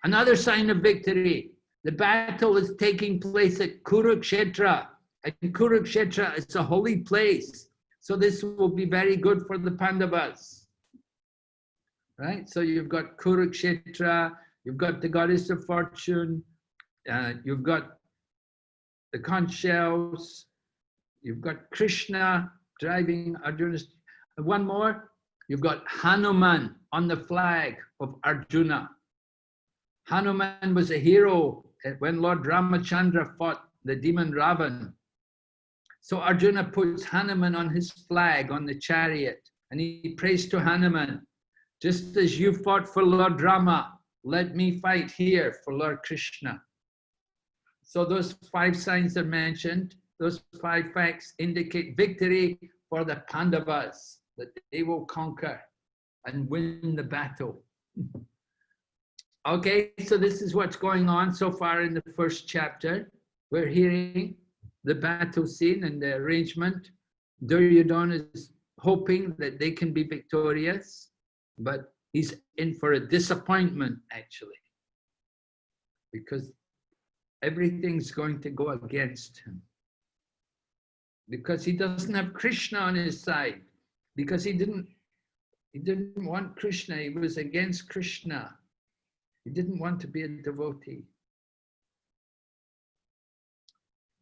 Speaker 1: Another sign of victory, the battle is taking place at Kurukshetra. And Kurukshetra is a holy place. So this will be very good for the Pandavas. Right? So you've got Kurukshetra, you've got the goddess of fortune, you've got the conch shells, you've got Krishna driving Arjuna's. One more, you've got Hanuman on the flag of Arjuna. Hanuman was a hero when Lord Ramachandra fought the demon Ravan. So Arjuna puts Hanuman on his flag on the chariot, and he prays to Hanuman, just as you fought for Lord Rama, let me fight here for Lord Krishna. So those 5 signs are mentioned. Those 5 facts indicate victory for the Pandavas, that they will conquer and win the battle. Okay, so this is what's going on so far in the first chapter. we're hearing the battle scene and the arrangement. Duryodhana is hoping that they can be victorious, but he's in for a disappointment actually, because everything's going to go against him. Because he doesn't have Krishna on his side, because he didn't want Krishna, he was against Krishna. He didn't want to be a devotee.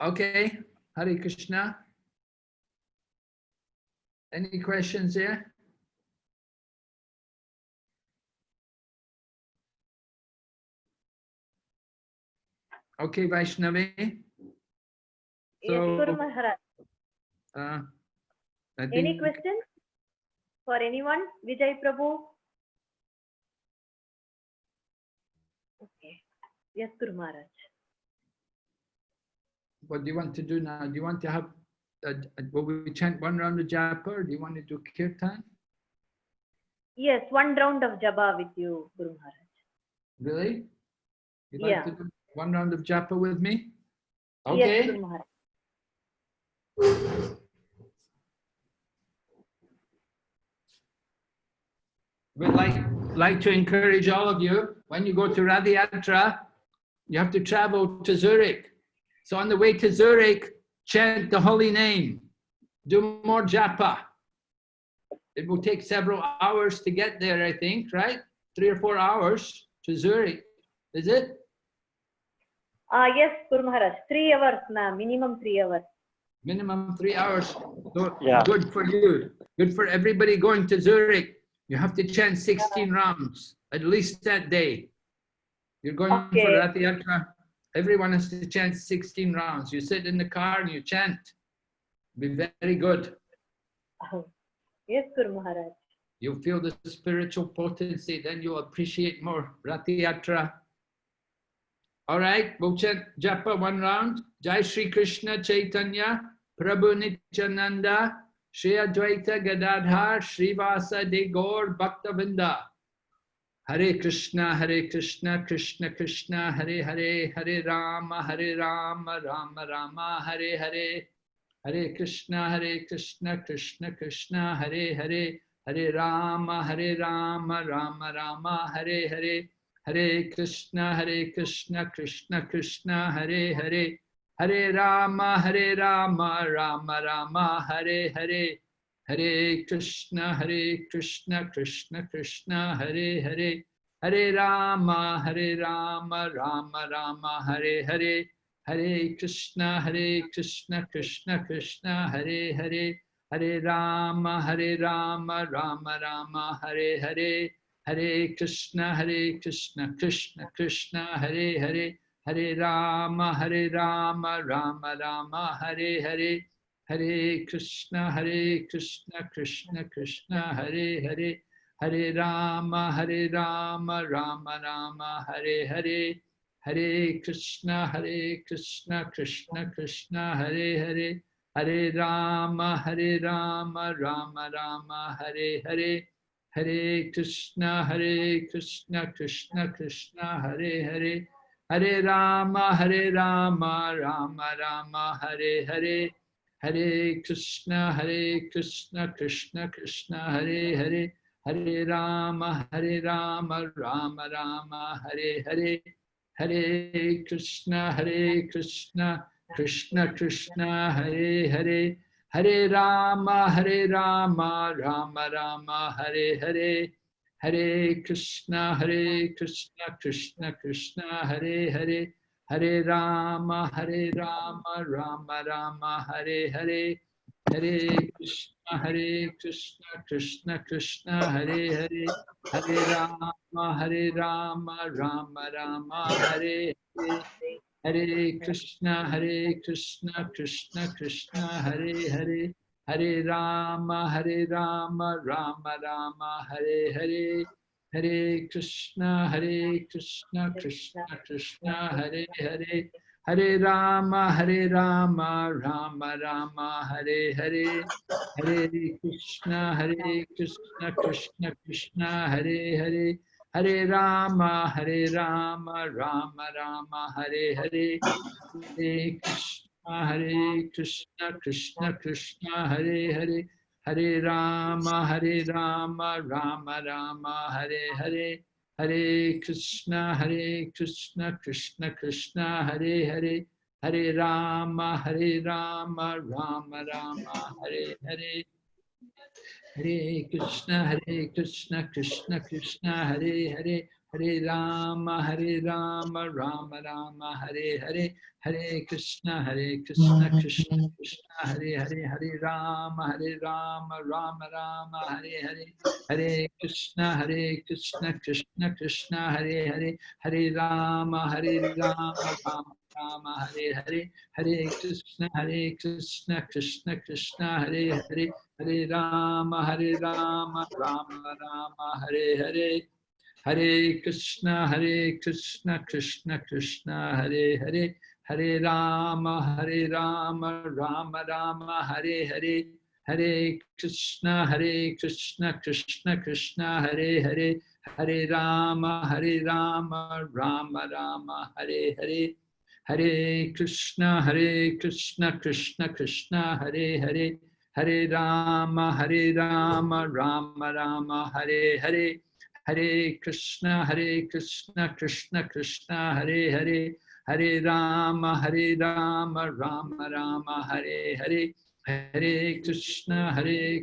Speaker 1: Okay, Hare Krishna. Any questions there? Okay, Vaishnavi.
Speaker 3: Yes, Guru Maharaj. Any questions for anyone? Vijay Prabhu? Okay. Yes, Guru Maharaj.
Speaker 1: What do you want to do now? Do you want to have, will we chant one round of japa, or do you want to do kirtan?
Speaker 3: Yes, one round of japa with you, Guru Maharaj.
Speaker 1: Really? You'd like
Speaker 3: Yeah.
Speaker 1: to do one round of japa with me? Okay.
Speaker 3: Yes, Guru Maharaj.
Speaker 1: We'd like to encourage all of you, when you go to Radha Yatra, you have to travel to Zurich. So on the way to Zurich, chant the holy name. Do more japa. It will take several hours to get there, I think, right? 3 or 4 hours to Zurich. Is it?
Speaker 3: Yes, Guru Maharaj. 3 hours now, minimum 3 hours.
Speaker 1: Minimum 3 hours. So
Speaker 2: Yeah.
Speaker 1: Good for you. Good for everybody going to Zurich. You have to chant 16 rounds, at least that day. You're going for Rath Yatra. Everyone has to chant 16 rounds. You sit in the car and you chant. Be very good.
Speaker 3: Yes, Guru Maharaj.
Speaker 1: You'll feel the spiritual potency, then you'll appreciate more Rath Yatra. All right, we'll chant japa one round. Jai Shri Krishna Chaitanya, Prabhu Nityananda, Shri Advaita Gadadhar, Srivasa De Gaur Bhaktavinda. Hare Krishna, Krishna Krishna, Hare Hare, Hare Rama, Rama Rama, Hare Hare. Hare Krishna, Krishna Krishna, Hare Hare, Hare Rama, Rama Rama, Hare Hare. Hare Krishna, Krishna Krishna, Hare Hare, Hare Rama, Rama Rama, Hare Hare. Hare Krishna, Krishna Krishna, Hare Hare, Hare Rama, Rama Rama, Hare Hare. Hare Krishna, Krishna Krishna, Hare Hare, Hare Rama, Rama Rama, Hare Hare. Hare Krishna, Krishna Krishna, Hare Hare, Hare Rama, Rama Rama, Hare Hare. Hare Krishna, Krishna Krishna, Hare Hare, Hare Rama, Rama Rama, Hare Hare. Hare Krishna, Krishna Krishna, Hare Hare, Hare Rama, Rama Rama, Hare Hare. Hare Krishna, Krishna Krishna, Hare Hare, Hare Rama, Rama Rama, Hare Hare. Hare Krishna, Krishna Krishna, Hare Hare, Hare Rama, Rama Rama, Hare Hare. Hare Krishna, Krishna Krishna, Hare Hare, Hare Rama, Rama Rama, Hare Hare. Hare Krishna, Krishna Krishna, Hare Hare, Hare Rama, Rama Rama, Hare Hare. Hare Krishna, Krishna Krishna, Hare Hare, Hare Rama, Rama Rama, Hare Hare. Hare Krishna, Krishna Krishna, Hare Hare, Hare Rama, Rama Rama, Hare Hare. Hare Krishna, Krishna Krishna, Hare Hare, Hare Rama, Rama Rama, Hare Hare. Hare Krishna, Krishna Krishna, Hare Hare, Hare Rama, Rama Rama, Hare Hare, Hare Krishna, Krishna Krishna, Hare Hare, Hare Rama, Rama Rama, Hare Hare, Hare Krishna, Krishna Krishna, Hare Hare, Hare Rama, Rama Rama, Hare Hare. Hare Krishna, Krishna Krishna, Hare Hare, Hare Rama, Rama Rama, Hare Hare, Hare Krishna, Krishna Krishna, Hare Hare, Hare Rama, Rama Rama, Hare Hare, Hare Krishna, Krishna Krishna, Hare Hare, Hare Rama, Rama Rama, Hare Hare, Hare Krishna, Krishna Krishna, Hare Hare, Hare Rama, Rama Rama, Hare Hare, Hare Krishna, Krishna Krishna, Hare Hare, Hare Rama, Rama Rama, Hare Hare, Hare Krishna, Krishna Krishna, Hare Hare, Hare Rama, Rama Rama, Hare Hare, Hare Krishna, Krishna Krishna, Hare Hare, Hare Rama, Rama Rama, Hare Hare, Hare Krishna, Krishna Krishna, Hare Hare, Hare Rama, Rama Rama, Hare Hare, Hare Krishna,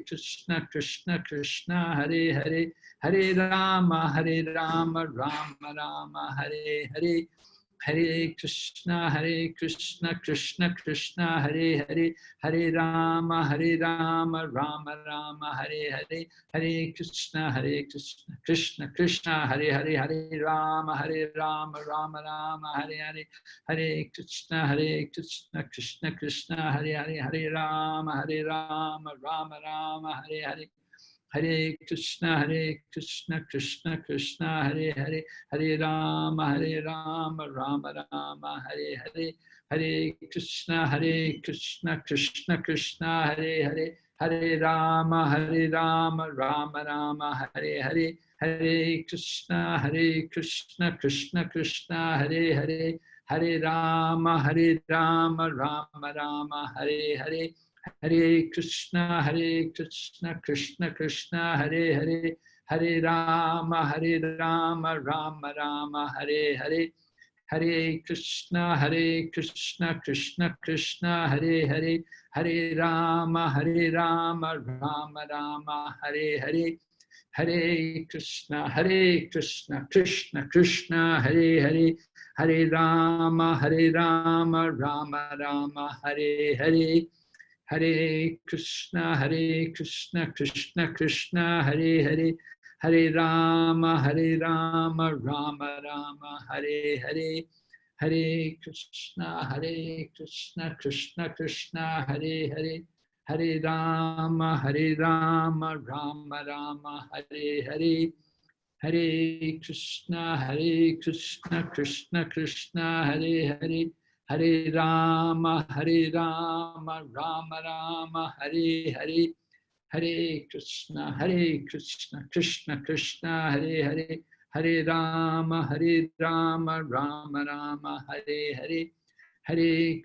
Speaker 1: Krishna Krishna, Hare Hare, Hare Rama, Rama Rama, Hare Hare, Hare Krishna, Krishna Krishna, Hare Hare, Hare Rama, Rama Rama, Hare Hare, Hare Krishna, Krishna Krishna, Hare Hare, Hare Rama, Rama Rama, Hare Hare, Hare Krishna, Krishna Krishna, Hare Hare, Hare Rama, Rama Rama, Hare Hare, Hare Krishna, Krishna Krishna, Hare Hare, Hare Rama, Rama Rama, Hare Hare, Hare Krishna, Krishna Krishna, Hare Hare, Hare Rama, Rama Rama, Hare Hare, Hare Krishna, Krishna Krishna, Hare Hare, Hare Rama, Rama Rama, Hare Hare, Hare Krishna, Krishna Krishna, Hare Hare, Hare Rama, Rama Rama, Hare Hare, Hare Krishna, Krishna Krishna, Hare Hare, Hare Rama, Rama Rama, Hare Hare, Hare Krishna, Krishna Krishna, Hare Hare, Hare Rama, Rama Rama, Hare Hare, Hare Krishna, Krishna Krishna, Hare Hare, Hare Rama, Rama Rama, Hare Hare, Hare Krishna, Krishna Krishna, Hare Hare, Hare Rama, Rama Rama, Hare Hare, Hare Krishna, Krishna Krishna, Hare Hare, Hare Rama, Rama Rama, Hare Hare, Hare Krishna, Krishna Krishna, Hare Hare, Hare Rama, Rama Rama, Hare Hare, Hare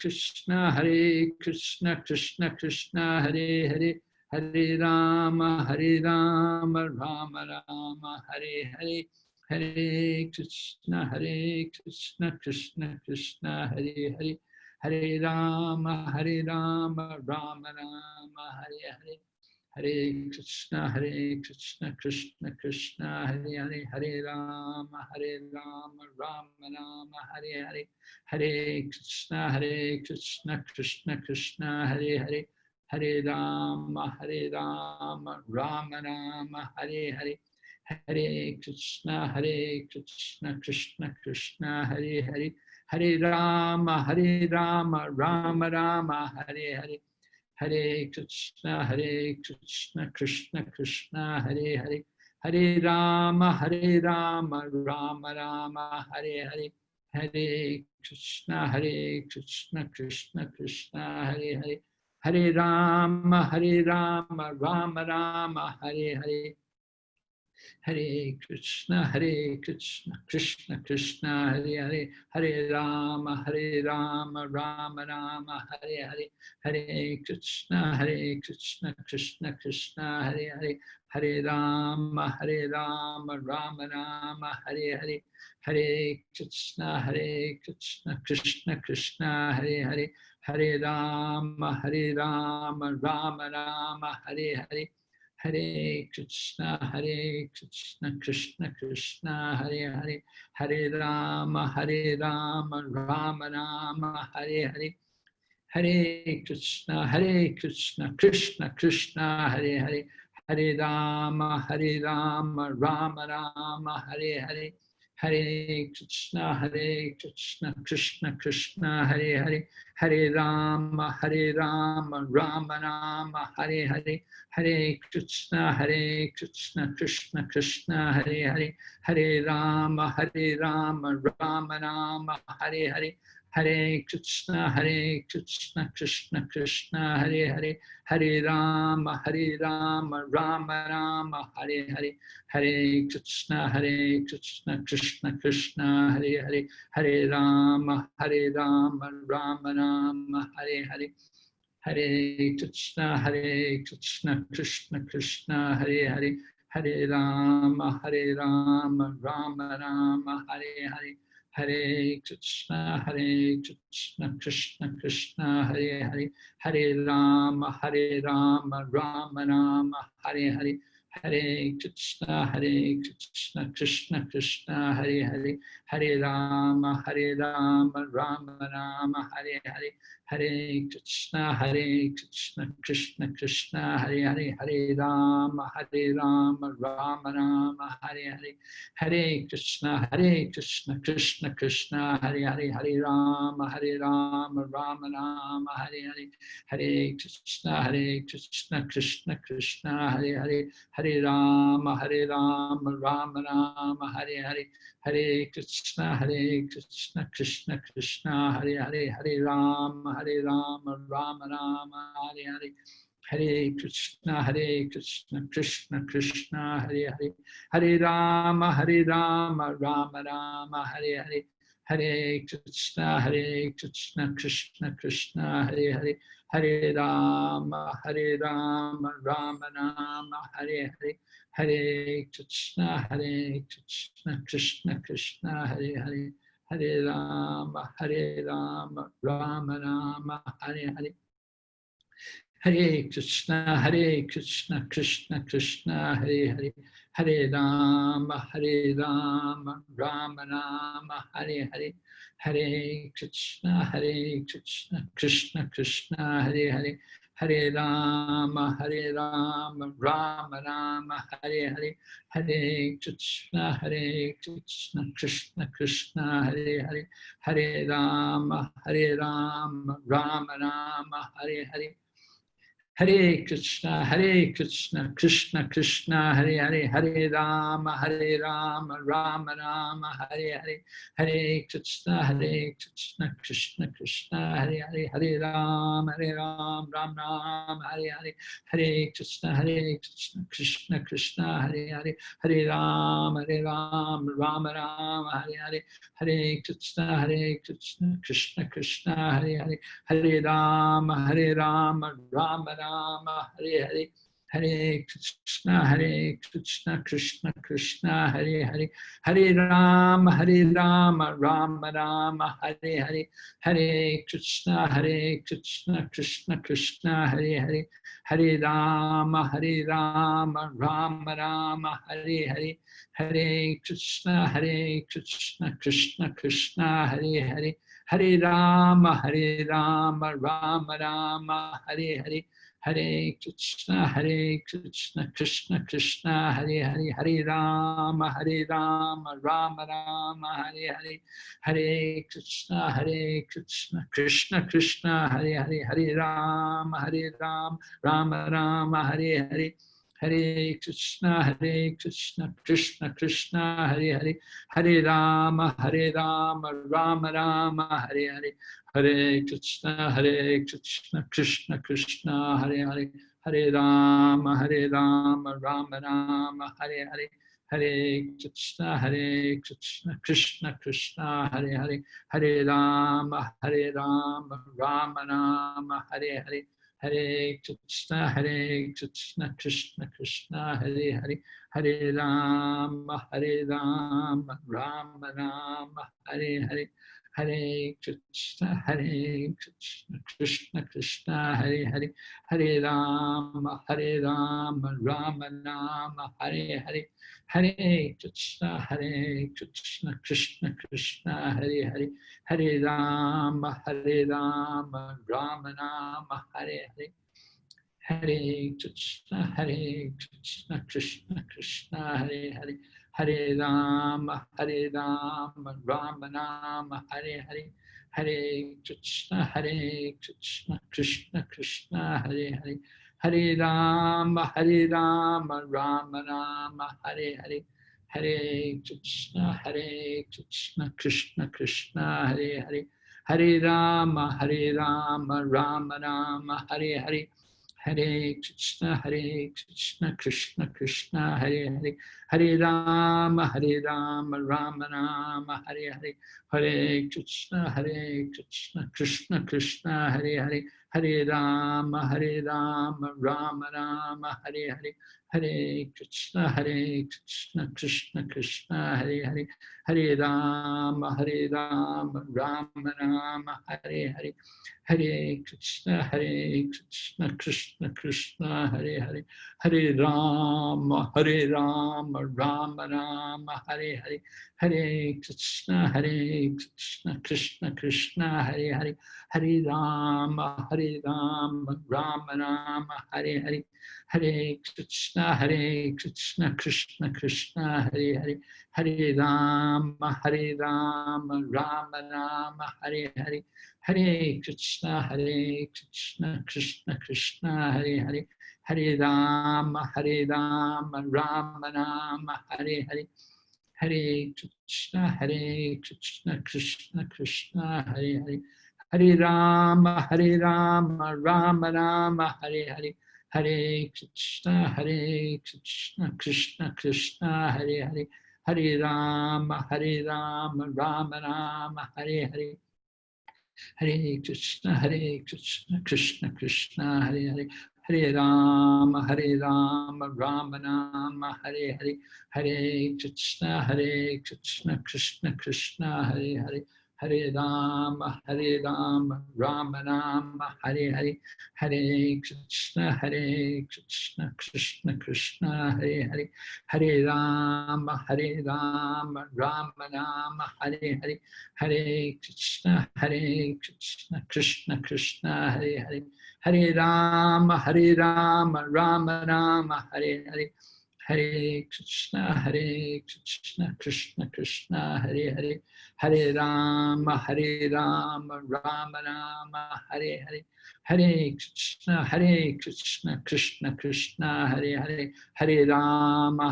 Speaker 1: Krishna, Krishna Krishna, Hare Hare, Hare Rama, Rama Rama, Hare Hare, Hare Krishna, Krishna Krishna, Hare Hare, Hare Rama, Rama Rama, Hare Hare, Hare Krishna, Krishna Krishna, Hare Hare, Hare Rama, Rama Rama, Hare Hare, Hare Krishna, Krishna Krishna, Hare Hare, Hare Rama, Rama Rama, Hare Hare, Hare Krishna, Krishna Krishna, Hare Hare, Hare Rama, Rama Rama, Hare Hare, Hare Krishna, Krishna Krishna, Hare Hare, Hare Rama, Rama Rama, Hare Hare, Hare Krishna, Krishna Krishna, Hare Hare, Hare Rama, Rama Rama, Hare Hare, Hare Krishna, Krishna Krishna, Hare Hare, Hare Rama, Rama Rama, Hare Hare, Hare Krishna, Krishna Krishna, Hare Hare, Hare Rama, Rama Rama, Hare Hare, Hare Krishna, Krishna Krishna, Hare Hare, Hare Rama, Rama Rama, Hare Hare, Hare Krishna, Krishna Krishna, Hare Hare, Hare Rama, Rama Rama, Hare Hare, Hare Krishna, Krishna Krishna, Hare Hare, Hare Rama, Rama Rama, Hare Hare, Hare Krishna, Krishna Krishna, Hare Hare, Hare Rama, Rama Rama, Hare Hare, Hare Krishna, Krishna Krishna, Hare Hare, Hare Rama, Rama Rama, Hare Hare, Hare Krishna, Krishna Krishna, Hare Hare, Hare Rama, Rama Rama, Hare Hare, Hare Krishna, Krishna Krishna, Hare Hare, Hare Rama, Rama Rama, Hare Hare, Hare Krishna, Krishna Krishna, Hare Hare, Hare Rama, Rama Rama, Hare Hare, Hare Krishna, Krishna Krishna, Hare Hare, Hare Rama, Rama Rama, Hare Hare, Hare Krishna, Krishna Krishna, Hare Hare, Hare Rama, Rama, Hare Hare, Hare Krishna, Krishna Krishna, Hare Hare, Hare Rama, Rama Rama, Hare Hare, Hare Krishna, Krishna Krishna, Hare Hare, Hare Rama, Rama Rama, Hare Hare, Hare Krishna, Krishna Krishna, Hare Hare, Hare Rama, Rama Rama, Hare Hare, Hare Krishna, Krishna Krishna, Hare Hare, Hare Rama, Rama Rama, Hare Hare, Hare Krishna, Krishna Krishna, Hare Hare, Hare Rama, Rama Rama, Hare Hare, Hare Krishna, Krishna Krishna, Hare Hare, Hare Rama, Rama Rama, Hare Hare, Hare Krishna, Krishna Krishna, Hare Hare, Hare Rama, Rama Rama, Hare Hare, Hare Krishna, Krishna Krishna, Hare Hare, Hare Rama, Rama Rama, Hare Hare, Hare Krishna, Krishna Krishna, Hare Hare, Hare Rama, Rama Rama, Hare Hare, Hare Krishna, Krishna Krishna, Hare Hare, Hare Rama, Rama Rama, Hare Hare, Hare Krishna, Krishna Krishna, Hare Hare, Hare Rama, Rama Rama, Hare Hare, Hare Krishna, Krishna Krishna, Hare Hare, Hare Rama, Ram Ram, Hare Hare, Hare Krishna, Krishna Krishna, Hare Hare, Hare Rama, Ram Ram, Hare Hare, Hare Krishna, Krishna Krishna, Hare Hare, Hare Rama, Rama Rama, Hare Hare, Hare Krishna, Krishna Krishna, Hare Hare, Hare Rama, Rama Rama, Hare Hare, Hare Krishna, Krishna Krishna, Hare Hare, Hare Rama, Rama Rama, Hare Hare, Hare Krishna, Krishna Krishna, Hare Hare, Hare Rama, Rama Rama, Hare Hare, Hare Krishna, Krishna Krishna, Hare Hare, Hare Rama, Rama Rama, Hare Hare, Hare Krishna, Krishna Krishna, Hare Hare, Hare Rama, Rama Rama, Hare Hare, Hare Krishna, Krishna Krishna, Hare Hare, Hare Rama, Rama Rama, Hare Hare, Hare Krishna, Krishna Krishna, Hare Hare, Hare Rama, Rama Rama, Hare Hare, Hare Krishna, Krishna Krishna, Hare Hare, Hare Rama, Rama Rama, Hare Hare. Hare Krishna, Krishna Krishna, Hare Hare, Hare Rama, Rama Rama, Hare Hare, Hare Krishna, Krishna Krishna, Hare Hare, Hare Rama, Rama Rama, Hare Hare, Hare Krishna, Krishna Krishna, Hare Hare, Hare Rama, Rama Rama, Hare Hare, Hare Krishna, Krishna Krishna, Hare Hare, Hare Rama, Rama Rama, Hare Hare, Hare Krishna, Krishna Krishna, Hare Hare, Hare Rama, Rama Rama, Hare Hare, Hare Krishna, Krishna Krishna, Hare Hare, Hare Rama, Rama Rama, Hare Hare, Hare Krishna, Krishna Krishna, Hare Hare, Hare Rama, Rama Rama, Hare Hare, Hare Krishna, Krishna Krishna, Hare Hare, Hare Rama, Rama Rama, Hare Hare, Hare Krishna, Krishna Krishna, Hare Hare, Hare Rama, Rama Rama, Hare Hare, Hare Krishna, Krishna Krishna, Hare Hare, Hare Rama, Rama Rama, Hare Hare, Hare Krishna, Krishna Krishna, Hare Hare, Hare Rama, Rama Rama, Hare Hare, Hare Krishna, Krishna Krishna, Hare Hare, Hare Rama, Rama Rama, Hare Hare, Hare Krishna, Krishna Krishna, Hare Hare, Hare Rama, Rama Rama, Hare Hare, Hare Krishna, Krishna Krishna, Hare Hare, Hare Rama, Rama Rama, Hare Hare, Hare Krishna, Krishna Krishna, Hare Hare, Hare Rama, Rama Rama, Hare Hare, Hare Krishna, Krishna Krishna, Hare Hare, Hare Rama, Rama Rama, Hare Hare, Hare Krishna, Krishna Krishna, Hare Hare, Hare Rama, Rama Rama, Hare Hare, Hare Krishna, Krishna Krishna, Hare Hare, Hare Rama, Rama Rama, Hare Hare, Hare Krishna, Krishna Krishna, Hare Hare, Hare Rama, Rama Rama, Hare Hare, Hare Krishna, Krishna Krishna, Hare Hare, Hare Rama, Rama Rama, Hare Hare, Hare Krishna, Krishna Krishna, Hare Hare,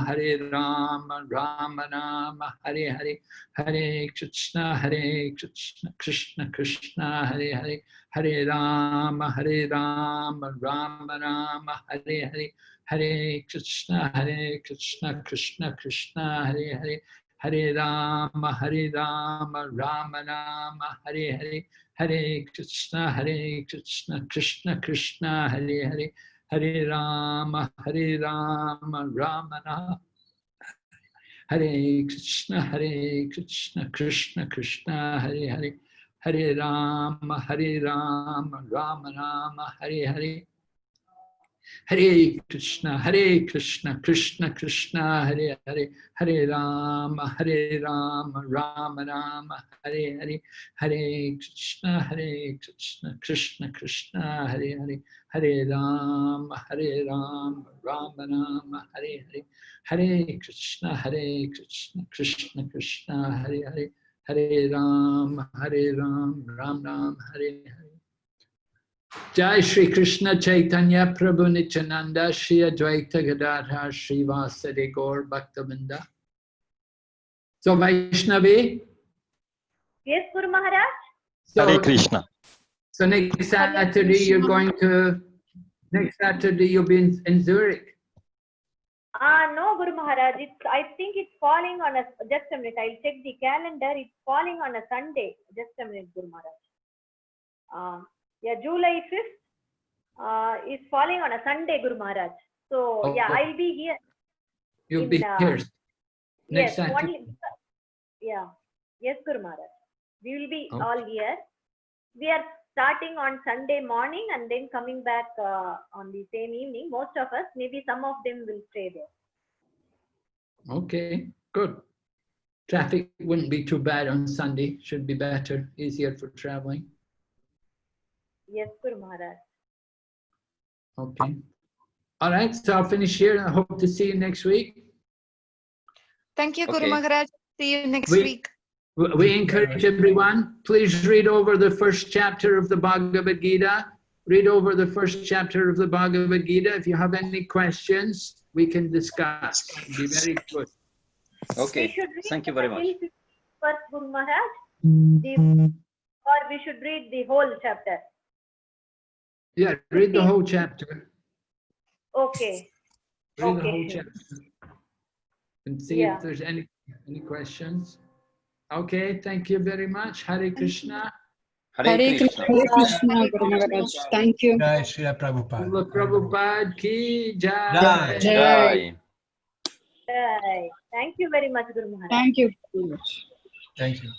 Speaker 1: Hare Rama, Rama Rama, Hare Hare, Hare Krishna, Krishna Krishna, Hare Hare, Hare Rama, Rama Rama, Hare Hare, Hare Krishna, Krishna Krishna, Hare Hare, Hare Rama, Rama Rama, Hare Hare, Hare Krishna, Krishna Krishna, Hare Hare, Hare Rama, Rama Rama, Hare Krishna, Krishna Krishna, Hare Hare, Hare Rama, Rama Rama, Hare Hare, Hare Krishna, Krishna Krishna, Hare Hare, Hare Rama, Rama Rama, Hare Hare, Hare Krishna, Krishna Krishna, Hare Hare, Hare Rama, Rama Rama, Hare Hare, Hare Krishna, Krishna Krishna, Hare Hare, Hare Rama, Ram Ram, Hare Hare. Jai Shri Krishna Chaitanya Prabhu Nityananda Shri Advaita Gadadhar Srivasadi Gaur Bhaktavinda. So Vaishnavi.
Speaker 3: Yes, Guru Maharaj.
Speaker 1: So,
Speaker 2: Hare Krishna.
Speaker 1: So next Saturday you're going to, next Saturday you'll be in Zurich.
Speaker 3: No, Guru Maharaj. I think it's falling on a, just a minute. I'll check the calendar. It's falling on a Sunday. Just a minute, Guru Maharaj. Yeah, July 5th is falling on a Sunday, Guru Maharaj. So, yeah, I'll be here.
Speaker 1: You'll be here next
Speaker 3: yes,
Speaker 1: Saturday.
Speaker 3: Yeah. Yes, Guru Maharaj. We will be all here. We are starting on Sunday morning and then coming back on the same evening. Most of us, maybe some of them will stay there.
Speaker 1: Okay, good. Traffic wouldn't be too bad on Sunday. Should be better, easier for traveling.
Speaker 3: Yes, Guru Maharaj.
Speaker 1: Okay. All right, so I'll finish here and I hope to see you next week.
Speaker 5: Thank you, Guru
Speaker 4: Okay.
Speaker 5: Maharaj. See you next week.
Speaker 1: We encourage everyone, please read over the first chapter of the Bhagavad Gita. Read over the first chapter of the Bhagavad Gita. If you have any questions, we can discuss. It'd be very good.
Speaker 4: Okay, thank you very much.
Speaker 3: First, Guru Maharaj, or we should read the whole chapter.
Speaker 1: Yeah, read the whole chapter.
Speaker 3: Okay.
Speaker 1: Read the whole chapter. And see
Speaker 3: Yeah.
Speaker 1: if there's any questions. Okay, thank you very much. Hare Krishna.
Speaker 4: Hare Krishna.
Speaker 5: Hare Krishna, Guru Maharaj. Thank you.
Speaker 7: Jai Shri Prabhupada.
Speaker 1: Srila Prabhupada ki jai.
Speaker 7: Jai.
Speaker 4: Jai.
Speaker 3: Thank you very much, Guru Maharaj.
Speaker 5: Thank you.
Speaker 7: Thank you.